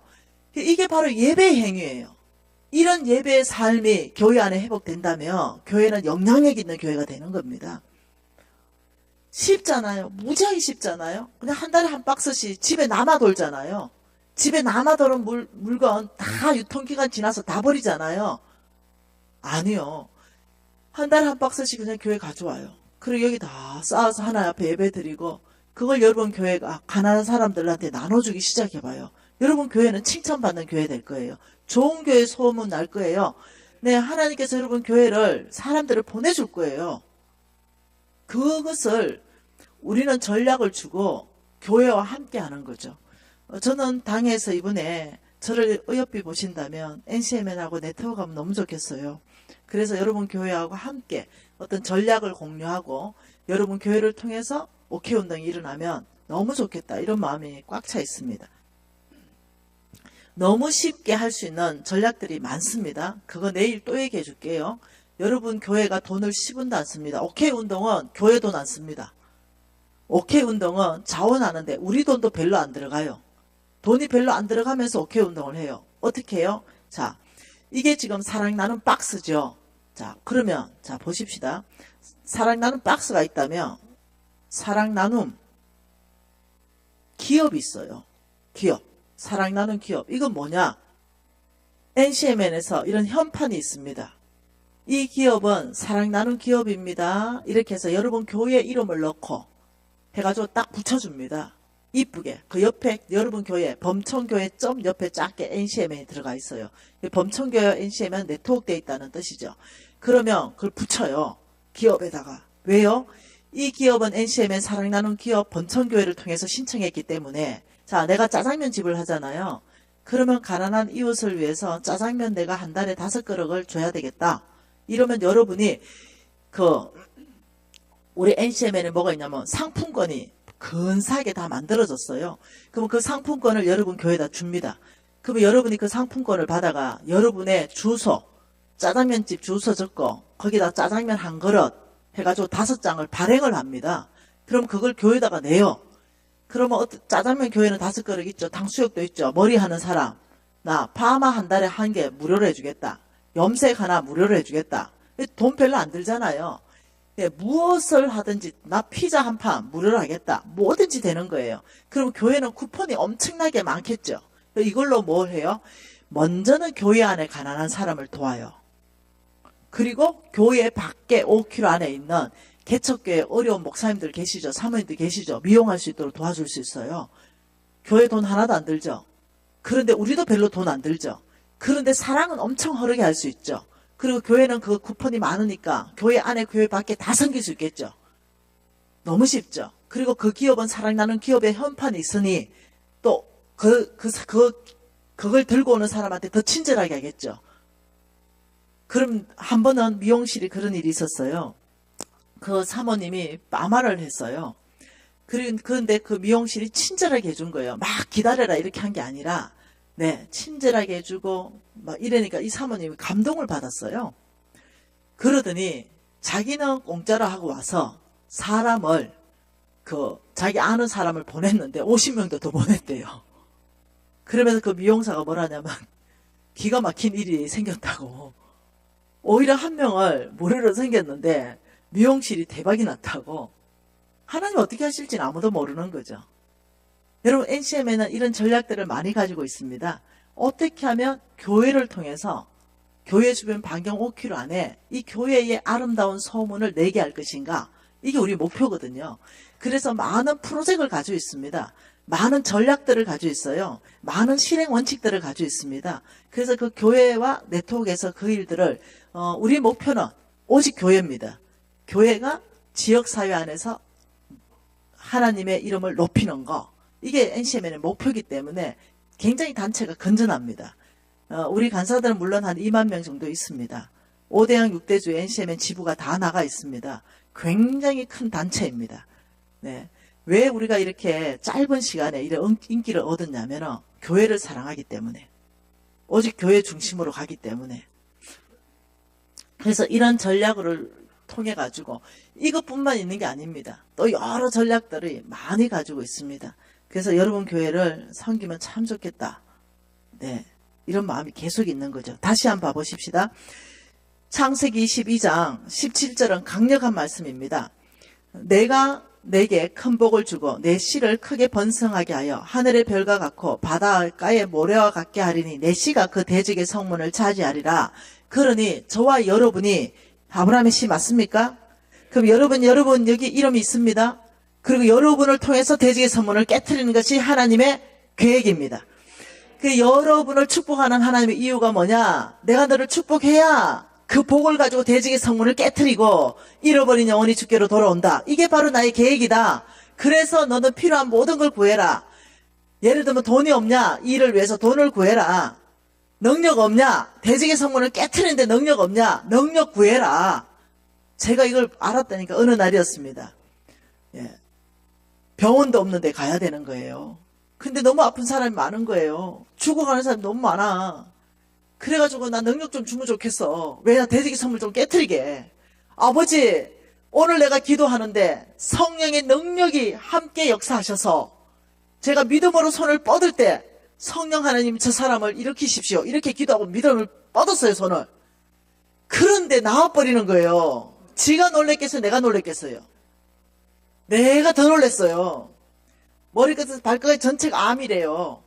이게 바로 예배의 행위예요. 이런 예배의 삶이 교회 안에 회복된다면 교회는 영향력 있는 교회가 되는 겁니다. 쉽잖아요. 무지하게 쉽잖아요. 그냥 한 달에 한 박스씩 집에 남아 돌잖아요. 집에 남아 도는 물건 다 유통기간 지나서 다 버리잖아요. 아니요. 한 달에 한 박스씩 그냥 교회 가져와요. 그리고 여기 다 쌓아서 하나님 앞에 예배 드리고 그걸 여러분 교회가 가난한 사람들한테 나눠주기 시작해봐요. 여러분 교회는 칭찬받는 교회 될 거예요. 좋은 교회 소문 날 거예요. 네, 하나님께서 여러분 교회를 사람들을 보내줄 거예요. 그것을 우리는 전략을 주고 교회와 함께 하는 거죠. 저는 당에서 이번에 저를 어여삐 보신다면 NCMN하고 네트워크하면 너무 좋겠어요. 그래서 여러분 교회하고 함께 어떤 전략을 공유하고 여러분 교회를 통해서 오케이 운동이 일어나면 너무 좋겠다 이런 마음이 꽉 차 있습니다. 너무 쉽게 할 수 있는 전략들이 많습니다. 그거 내일 또 얘기해 줄게요. 여러분 교회가 돈을 10원도 안 씁니다. 오케이 운동은 교회 돈 안 씁니다. 오케이 운동은 자원하는데 우리 돈도 별로 안 들어가요. 돈이 별로 안 들어가면서 오케이 운동을 해요. 어떻게 해요? 자, 이게 지금 사랑 나눔 박스죠. 자, 그러면 자 보십시다. 사랑 나눔 박스가 있다면 사랑 나눔 기업이 있어요. 기업. 사랑 나눔 기업. 이건 뭐냐? NCMN에서 이런 현판이 있습니다. 이 기업은 사랑 나눔 기업입니다. 이렇게 해서 여러분 교회 이름을 넣고 해가지고 딱 붙여줍니다. 이쁘게. 그 옆에 여러분 교회 범천교회 점 옆에 작게 NCMN이 들어가 있어요. 범천교회 NCMN 네트워크 되어 있다는 뜻이죠. 그러면 그걸 붙여요. 기업에다가. 왜요? 이 기업은 NCMN 사랑 나눔 기업 범천교회를 통해서 신청했기 때문에 자, 내가 짜장면 집을 하잖아요. 그러면 가난한 이웃을 위해서 짜장면 내가 한 달에 5그릇을 줘야 되겠다. 이러면 여러분이 우리 NCMN에 뭐가 있냐면 상품권이 근사하게 다 만들어졌어요. 그럼 그 상품권을 여러분 교회에다 줍니다. 그러면 여러분이 그 상품권을 받아가 여러분의 주소, 짜장면집 주소 적고 거기다 짜장면 한 그릇 해가지고 5장을 발행을 합니다. 그럼 그걸 교회에다가 내요. 그러면 짜장면 교회는 5그릇 있죠. 탕수육도 있죠. 머리 하는 사람. 나 파마 한 달에 1개 무료로 해주겠다. 염색 하나 무료로 해주겠다. 돈 별로 안 들잖아요. 네, 무엇을 하든지 나 피자 한 판 무료로 하겠다. 뭐든지 되는 거예요. 그럼 교회는 쿠폰이 엄청나게 많겠죠. 이걸로 뭘 해요? 먼저는 교회 안에 가난한 사람을 도와요. 그리고 교회 밖에 5km 안에 있는 개척교회 어려운 목사님들 계시죠. 사모님들 계시죠. 미용할 수 있도록 도와줄 수 있어요. 교회 돈 하나도 안 들죠. 그런데 우리도 별로 돈 안 들죠. 그런데 사랑은 엄청 흐르게 할 수 있죠. 그리고 교회는 그 쿠폰이 많으니까 교회 안에 교회 밖에 다 섬길 수 있겠죠. 너무 쉽죠. 그리고 그 기업은 사랑나는 기업의 현판이 있으니 또 그걸 들고 오는 사람한테 더 친절하게 하겠죠. 그럼 한 번은 미용실이 그런 일이 있었어요. 그 사모님이 파마를 했어요. 그런데 그 미용실이 친절하게 해준 거예요. 막 기다려라 이렇게 한 게 아니라 네, 친절하게 해주고 막 이러니까 이 사모님이 감동을 받았어요. 그러더니 자기는 공짜로 하고 와서 사람을 자기 아는 사람을 보냈는데 50명도 더 보냈대요. 그러면서 그 미용사가 뭐라냐면 기가 막힌 일이 생겼다고. 오히려 한 명을 무료로 생겼는데 미용실이 대박이 났다고. 하나님 어떻게 하실지는 아무도 모르는 거죠. 여러분 NCM에는 이런 전략들을 많이 가지고 있습니다. 어떻게 하면 교회를 통해서 교회 주변 반경 5km 안에 이 교회의 아름다운 소문을 내게 할 것인가. 이게 우리 목표거든요. 그래서 많은 프로젝트를 가지고 있습니다. 많은 전략들을 가지고 있어요. 많은 실행 원칙들을 가지고 있습니다. 그래서 그 교회와 네트워크에서 그 일들을 우리 목표는 오직 교회입니다. 교회가 지역사회 안에서 하나님의 이름을 높이는 거. 이게 NCM의 목표이기 때문에 굉장히 단체가 건전합니다. 우리 간사들은 물론 한 2만 명 정도 있습니다. 5대양 6대주 NCMN 지부가 다 나가 있습니다. 굉장히 큰 단체입니다. 네. 왜 우리가 이렇게 짧은 시간에 이런 인기를 얻었냐면 교회를 사랑하기 때문에 오직 교회 중심으로 가기 때문에 그래서 이런 전략을 통해 가지고 이것뿐만 있는 게 아닙니다. 또 여러 전략들이 많이 가지고 있습니다. 그래서 여러분 교회를 섬기면 참 좋겠다. 네. 이런 마음이 계속 있는 거죠. 다시 한번 봐보십시다. 창세기 22장 17절은 강력한 말씀입니다. 내가 내게 큰 복을 주고 내 씨를 크게 번성하게 하여 하늘의 별과 같고 바닷가의 모래와 같게 하리니 내 씨가 그 대적의 성문을 차지하리라. 그러니 저와 여러분이 아브라함의 씨 맞습니까? 그럼 여러분 여기 이름이 있습니다. 그리고 여러분을 통해서 대적의 성문을 깨트리는 것이 하나님의 계획입니다. 그 여러분을 축복하는 하나님의 이유가 뭐냐? 내가 너를 축복해야 그 복을 가지고 대적의 성문을 깨트리고 잃어버린 영혼이 주께로 돌아온다. 이게 바로 나의 계획이다. 그래서 너는 필요한 모든 걸 구해라. 예를 들면 돈이 없냐? 이 일을 위해서 돈을 구해라. 능력 없냐? 대적의 성문을 깨트리는데 능력 없냐? 능력 구해라. 제가 이걸 알았다니까 어느 날이었습니다. 예. 병원도 없는데 가야 되는 거예요. 근데 너무 아픈 사람이 많은 거예요. 죽어가는 사람이 너무 많아. 그래가지고 나 능력 좀 주면 좋겠어. 왜냐? 대적의 성문 좀 깨트리게. 아버지, 오늘 내가 기도하는데 성령의 능력이 함께 역사하셔서 제가 믿음으로 손을 뻗을 때 성령 하나님 저 사람을 일으키십시오. 이렇게 기도하고 믿음을 뻗었어요, 손을. 그런데 나와버리는 거예요. 지가 놀랬겠어요? 내가 놀랬겠어요? 내가 더 놀랬어요. 머리끝에서 발끝까지 전체가 암이래요.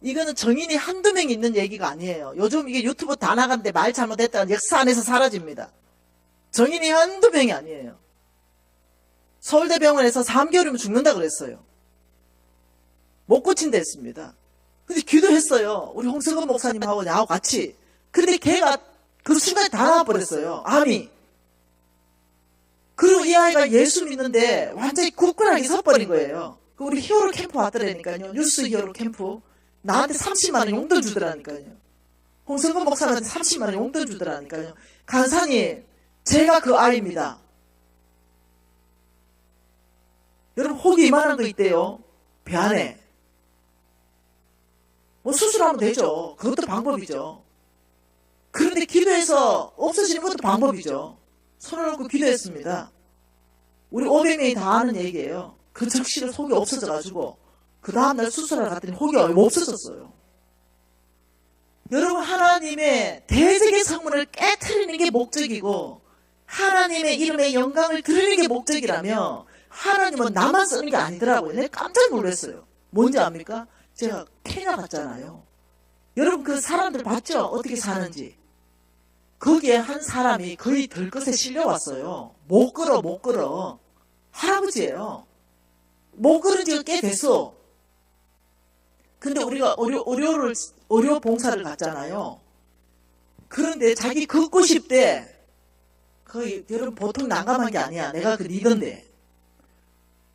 이거는 정인이 한두 명 있는 얘기가 아니에요. 요즘 이게 유튜브 다 나갔는데 말 잘못했다가 역사 안에서 사라집니다. 정인이 한두 명이 아니에요. 서울대병원에서 3개월이면 죽는다 그랬어요. 못 고친다 했습니다. 근데 기도했어요. 우리 홍성근 목사님하고 나하고 같이. 근데 걔가 그 순간에 다 나와버렸어요. 암이. 그리고 이 아이가 예수 믿는데 완전히 굳건하게 서버린 거예요. 우리 히어로 캠프 왔더라니까요. 뉴스 히어로 캠프. 나한테 30만 원 용돈 주더라니까요. 홍성근 목사한테 30만 원 용돈 주더라니까요. 간사님, 제가 그 아이입니다. 여러분, 혹이 이만한 거 있대요. 배 안에. 뭐 수술하면 되죠. 그것도 방법이죠. 그런데 기도해서 없어지는 것도 방법이죠. 손을 놓고 기도했습니다. 우리 500명이 다 아는 얘기예요. 그 적시를 속이 없어져가지고 그 다음날 수술하러 갔더니 혹이 없어졌어요. 여러분, 하나님의 대적의 성문을 깨트리는 게 목적이고 하나님의 이름의 영광을 드리는 게 목적이라면 하나님은 나만 쓰는 게 아니더라고요. 내가 깜짝 놀랐어요. 뭔지 압니까? 제가 케냐 갔잖아요. 여러분, 그 사람들 봤죠? 어떻게 사는지. 거기에 한 사람이 거의 들것에 실려왔어요. 못 걸어. 할아버지예요. 못 걸은 지가 꽤 됐어. 근데 우리가 의료 봉사를 갔잖아요. 그런데 자기 걷고 싶대. 거의 여러분 보통 난감한 게 아니야. 내가 그 리더인데.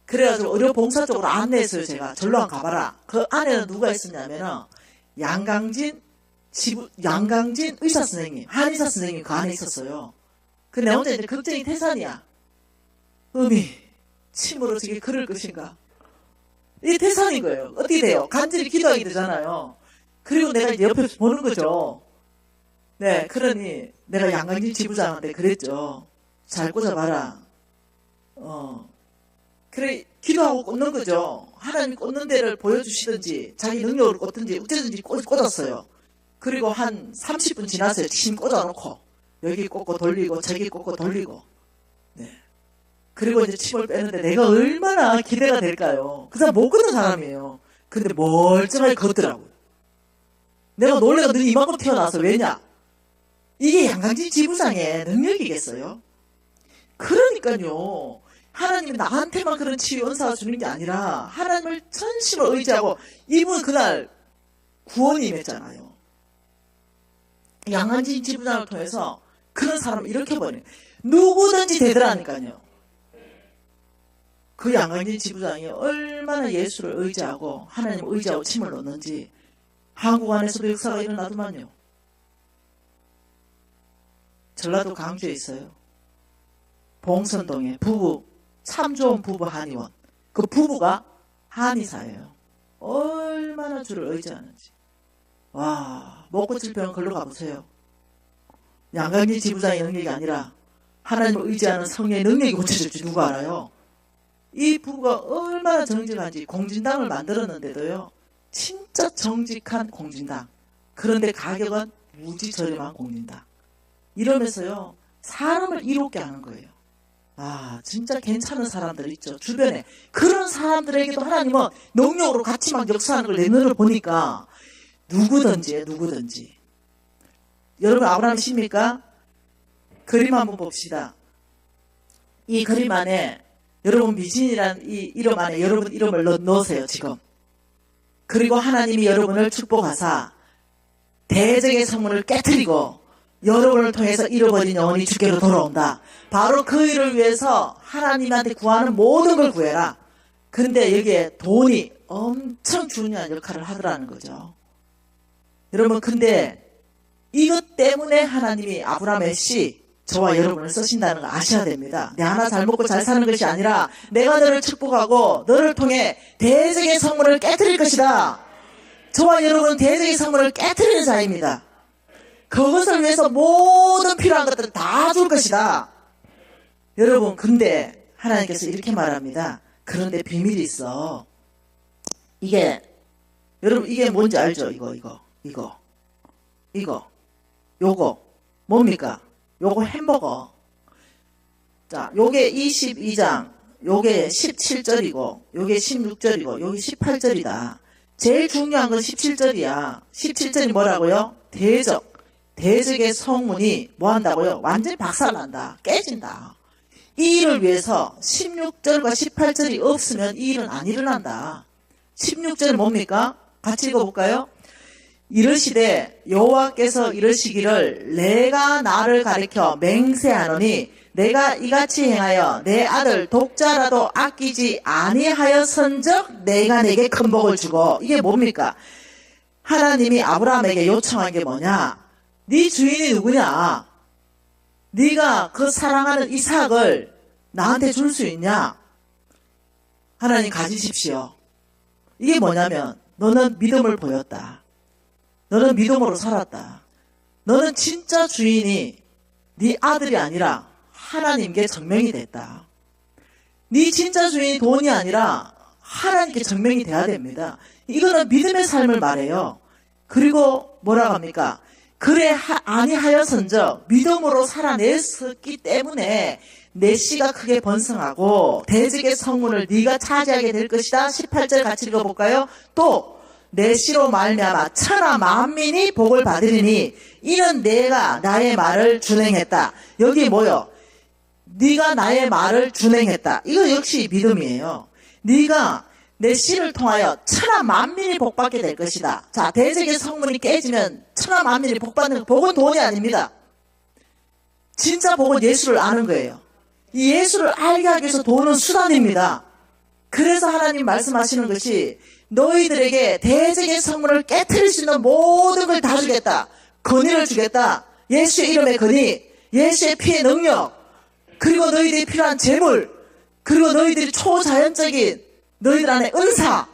그래가지고 의료 봉사 쪽으로 안내했어요. 제가 절로 한 가봐라. 그 안에는 누가 있었냐면은 양강진 의사 선생님, 한의사 선생님 그 안에 있었어요. 근데 내 혼자 이제 걱정이 태산이야. 어미, 침으로 저게 그럴 것인가? 이게 태산인 거예요. 어떻게 돼요? 간절히 기도하게 되잖아요. 그리고 내가 이제 옆에서 보는 거죠. 네, 그러니 내가 양강진 지부장한테 그랬죠. 잘 꽂아봐라. 그래, 기도하고 꽂는 거죠. 하나님 꽂는 데를 보여주시든지 자기 능력을 꽂든지 어쩌든지 꽂았어요. 그리고 한 30분 지났어요. 침 꽂아놓고 여기 꽂고 돌리고 저기 꽂고 돌리고. 네. 그리고 이제 침을 빼는데 내가 얼마나 기대가 될까요? 그 사람 못 걷는 사람이에요. 근데 멀쩡하게 걷더라고요. 내가 놀래가 눈이 이만큼 튀어나와서. 왜냐? 이게 양강진 지부장의 능력이겠어요? 그러니까요. 하나님이 나한테만 그런 치유 은사가 주는 게 아니라 하나님을 전심으로 의지하고 이분 그날 구원이 임했잖아요. 양강진 지부장을 통해서 그런 사람을 일으켜버리는, 누구든지 되더라니까요. 그 양강진 지부장이 얼마나 예수를 의지하고 하나님을 의지하고 침을 놓는지 한국 안에서도 역사가 일어나더만요. 전라도 강주에 있어요. 봉선동에 부부, 참 좋은 부부 한의원. 그 부부가 한의사예요. 얼마나 주를 의지하는지. 와, 못 고칠 병은 걸로 가보세요. 양강진 지부장의 능력이 아니라 하나님을 의지하는 성령의 능력이 고쳐질지 누가 알아요? 이 부부가 얼마나 정직한지 공진당을 만들었는데도요. 진짜 정직한 공진당. 그런데 가격은 무지 저렴한 공인당. 이러면서요, 사람을 이롭게 하는 거예요. 아, 진짜 괜찮은 사람들 있죠. 주변에. 그런 사람들에게도 하나님은 능력으로 같이 막 역사하는 걸 내 눈으로 보니까 누구든지예요, 누구든지. 여러분, 아브라함이십니까? 그림 한번 봅시다. 이 그림 안에 여러분 미진이라는 이 이름 안에 여러분 이름을 넣으세요, 지금. 그리고 하나님이 여러분을 축복하사 대적의 성문을 깨트리고 여러분을 통해서 잃어버린 영혼이 주께로 돌아온다. 바로 그 일을 위해서 하나님한테 구하는 모든 걸 구해라. 근데 여기에 돈이 엄청 중요한 역할을 하더라는 거죠. 여러분, 근데 이것 때문에 하나님이 아브라함의 씨, 저와 여러분을 쓰신다는 거 아셔야 됩니다. 내 하나 잘 먹고 잘 사는 것이 아니라 내가 너를 축복하고 너를 통해 대적의 성문을 깨트릴 것이다. 저와 여러분은 대적의 성문을 깨트리는 자입니다. 그것을 위해서 모든 필요한 것들을 다 줄 것이다. 여러분, 근데 하나님께서 이렇게 말합니다. 그런데 비밀이 있어. 여러분, 이게 뭔지 알죠? 요거 뭡니까? 요거 햄버거. 자, 요게 22장, 요게 17절이고, 요게 16절이고, 요게 18절이다. 제일 중요한 건 17절이야. 17절이 뭐라고요? 대적의 성문이 뭐 한다고요? 완전히 박살난다. 깨진다. 이 일을 위해서 16절과 18절이 없으면 이 일은 안 일어난다. 16절은 뭡니까? 같이 읽어볼까요? 이르시되 여호와께서 이르시기를 내가 나를 가리켜 맹세하노니 내가 이같이 행하여 내 아들 독자라도 아끼지 아니하였은즉 내가 내게 큰 복을 주고. 이게 뭡니까? 하나님이 아브라함에게 요청한 게 뭐냐? 네 주인이 누구냐? 네가 그 사랑하는 이삭을 나한테 줄 수 있냐? 하나님 가지십시오. 이게 뭐냐면 너는 믿음을 보였다. 너는 믿음으로 살았다. 너는 진짜 주인이 네 아들이 아니라 하나님께 증명이 됐다. 네 진짜 주인이 돈이 아니라 하나님께 증명이 돼야 됩니다. 이거는 믿음의 삶을 말해요. 그리고 뭐라고 합니까? 그래 아니하였은즉 믿음으로 살아냈었기 때문에 내 씨가 크게 번성하고 대적의 성문을 네가 차지하게 될 것이다. 18절 같이 읽어볼까요? 또 내 씨로 말미암아 천하 만민이 복을 받으리니 이는 내가 나의 말을 준행했다. 여기 뭐요? 네가 나의 말을 준행했다. 이거 역시 믿음이에요. 네가 내 씨를 통하여 천하 만민이 복받게 될 것이다. 자, 대적의 성문이 깨지면 천하 만민이 복받는 복은 돈이 아닙니다. 진짜 복은 예수를 아는 거예요. 이 예수를 알게 하기 위해서 돈은 수단입니다. 그래서 하나님 말씀하시는 것이 너희들에게 대적의 성문을 깨트릴 수 있는 모든 걸 다 주겠다. 권위를 주겠다. 예수의 이름의 권위, 예수의 피의 능력, 그리고 너희들이 필요한 재물, 그리고 너희들이 초자연적인 너희들 안에 은사,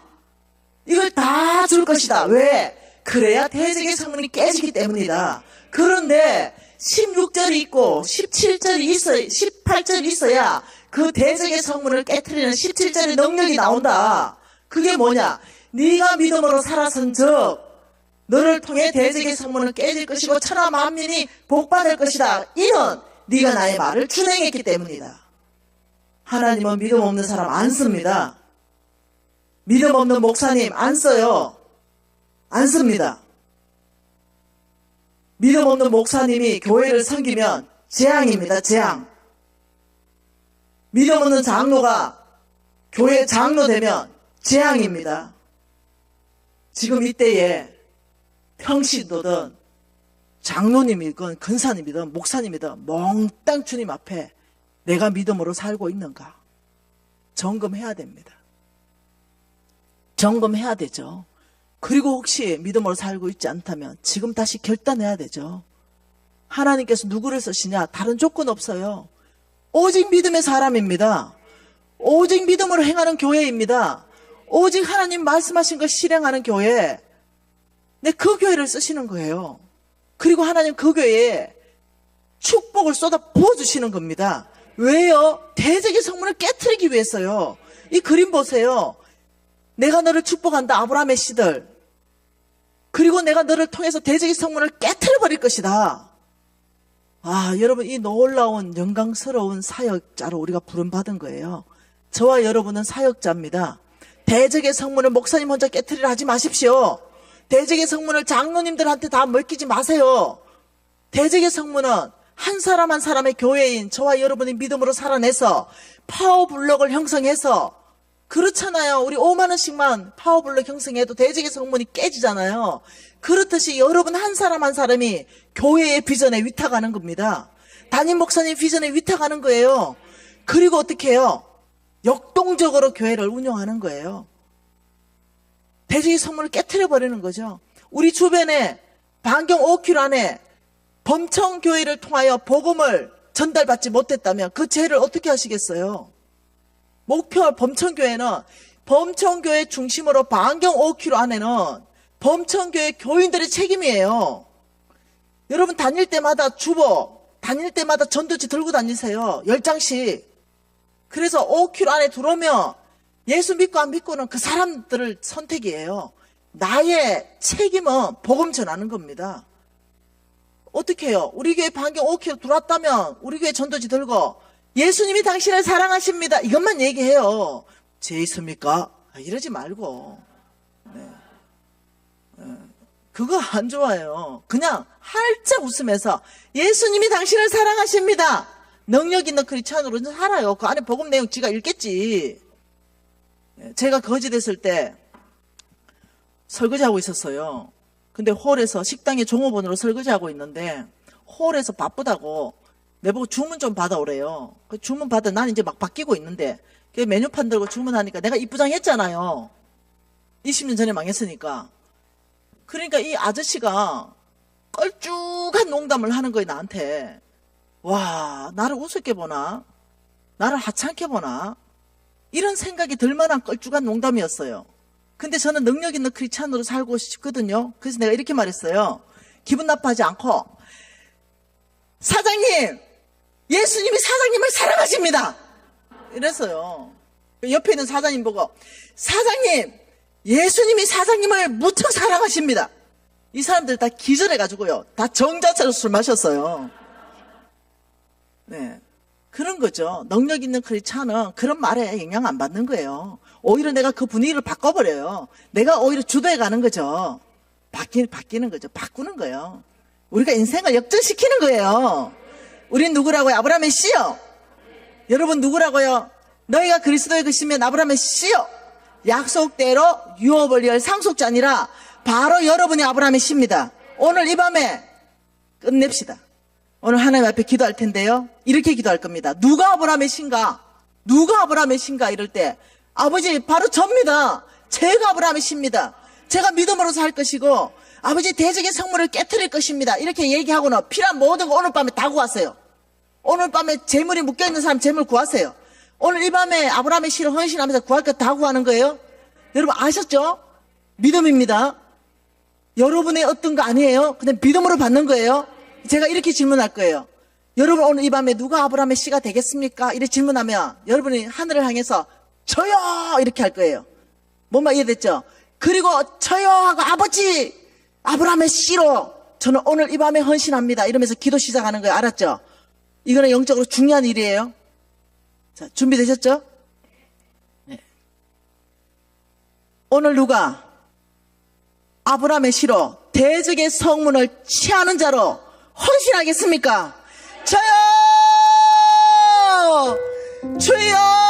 이걸 다 줄 것이다. 왜? 그래야 대적의 성문이 깨지기 때문이다. 그런데 16절이 있고 17절이 있어야, 18절이 있어야 그 대적의 성문을 깨트리는 17절의 능력이 나온다. 그게 뭐냐? 네가 믿음으로 살았은즉 너를 통해 대적의 성문은 깨질 것이고 천하 만민이 복받을 것이다. 이는 네가 나의 말을 준행했기 때문이다. 하나님은 믿음 없는 사람 안 씁니다. 믿음 없는 목사님 안 써요. 안 씁니다. 믿음 없는 목사님이 교회를 섬기면 재앙입니다. 재앙. 믿음 없는 장로가 교회 장로 되면 재앙입니다. 지금 이때에 평신도든 장로님이든 근사님이든 목사님이든 몽땅 주님 앞에 내가 믿음으로 살고 있는가 점검해야 됩니다. 점검해야 되죠. 그리고 혹시 믿음으로 살고 있지 않다면 지금 다시 결단해야 되죠. 하나님께서 누구를 쓰시냐? 다른 조건 없어요. 오직 믿음의 사람입니다. 오직 믿음으로 행하는 교회입니다. 오직 하나님 말씀하신 걸 실행하는 교회. 네, 그 교회를 쓰시는 거예요. 그리고 하나님 그 교회에 축복을 쏟아 부어주시는 겁니다. 왜요? 대적의 성문을 깨트리기 위해서요. 이 그림 보세요. 내가 너를 축복한다. 아브라함의 씨들. 그리고 내가 너를 통해서 대적의 성문을 깨트려 버릴 것이다. 아, 여러분, 이 놀라운 영광스러운 사역자로 우리가 부름받은 거예요. 저와 여러분은 사역자입니다. 대적의 성문을 목사님 혼자 깨트리려 하지 마십시오. 대적의 성문을 장로님들한테 다 맡기지 마세요. 대적의 성문은 한 사람 한 사람의 교회인 저와 여러분이 믿음으로 살아내서 파워블럭을 형성해서, 그렇잖아요. 우리 5만 원씩만 파워블럭 형성해도 대적의 성문이 깨지잖아요. 그렇듯이 여러분 한 사람 한 사람이 교회의 비전에 위탁하는 겁니다. 담임 목사님 비전에 위탁하는 거예요. 그리고 어떻게 해요? 역동적으로 교회를 운영하는 거예요. 대적의 성문을 깨트려 버리는 거죠. 우리 주변에 반경 5km 안에 범청교회를 통하여 복음을 전달받지 못했다면 그 죄를 어떻게 하시겠어요? 목표 범청교회는 범청교회 중심으로 반경 5km 안에는 범청교회 교인들의 책임이에요. 여러분 다닐 때마다 주보, 다닐 때마다 전도지 들고 다니세요. 10장씩. 그래서 5km 안에 들어오면 예수 믿고 안 믿고는 그 사람들을 선택이에요. 나의 책임은 복음 전하는 겁니다. 어떻게 해요? 우리 교회 반경 5km 들어왔다면 우리 교회 전도지 들고 예수님이 당신을 사랑하십니다. 이것만 얘기해요. 죄 있습니까? 이러지 말고. 네. 그거 안 좋아요. 그냥 활짝 웃으면서 예수님이 당신을 사랑하십니다. 능력 있는 크리스찬으로 살아요. 그 안에 복음 내용 지가 읽겠지. 제가 거짓했을 때 설거지하고 있었어요. 근데 홀에서 식당에 종업원으로 설거지하고 있는데 홀에서 바쁘다고 내보고 주문 좀 받아오래요. 그 주문 받아 난 이제 막 바뀌고 있는데 그 메뉴판 들고 주문하니까 내가 입부장했잖아요. 20년 전에 망했으니까. 그러니까 이 아저씨가 껄쭉한 농담을 하는 거예요, 나한테. 와, 나를 우습게 보나? 나를 하찮게 보나? 이런 생각이 들 만한 껄쭉한 농담이었어요. 근데 저는 능력 있는 크리스찬으로 살고 싶거든요. 그래서 내가 이렇게 말했어요. 기분 나빠하지 않고, 사장님! 예수님이 사장님을 사랑하십니다! 이랬어요. 옆에 있는 사장님 보고, 사장님! 예수님이 사장님을 무척 사랑하십니다! 이 사람들 다 기절해가지고요. 다 정자차로 술 마셨어요. 네. 그런 거죠. 능력 있는 크리스찬은 그런 말에 영향 안 받는 거예요. 오히려 내가 그 분위기를 바꿔버려요. 내가 오히려 주도해 가는 거죠. 바뀌는 거죠. 바꾸는 거예요. 우리가 인생을 역전시키는 거예요. 우린 누구라고요? 아브라함의 씨요. 여러분 누구라고요? 너희가 그리스도의 것이면 아브라함의 씨요. 약속대로 유업을 열 상속자 아니라 바로 여러분이 아브라함의 씨입니다. 오늘 이 밤에 끝냅시다. 오늘 하나님 앞에 기도할 텐데요. 이렇게 기도할 겁니다. 누가 아브라함의 씨인가? 누가 아브라함의 씨인가? 이럴 때 아버지 바로 접니다. 제가 아브라함의 씨입니다. 제가 믿음으로 살 것이고 아버지 대적의 성문을 깨트릴 것입니다. 이렇게 얘기하고는 필요한 모든 거 오늘 밤에 다 구하세요. 오늘 밤에 재물이 묶여있는 사람 재물 구하세요. 오늘 이 밤에 아브라함의 씨를 헌신하면서 구할 것 다 구하는 거예요. 여러분 아셨죠? 믿음입니다. 여러분의 어떤 거 아니에요. 그냥 믿음으로 받는 거예요. 제가 이렇게 질문할 거예요. 여러분 오늘 이 밤에 누가 아브라함의 씨가 되겠습니까? 이렇게 질문하면 여러분이 하늘을 향해서 저요! 이렇게 할 거예요. 뭔 말 이해됐죠? 그리고 저요! 하고 아버지! 아브라함의 씨로 저는 오늘 이 밤에 헌신합니다. 이러면서 기도 시작하는 거예요. 알았죠? 이거는 영적으로 중요한 일이에요. 자, 준비되셨죠? 네. 오늘 누가 아브라함의 씨로 대적의 성문을 취하는 자로 헌신하겠습니까? 저요! 주여!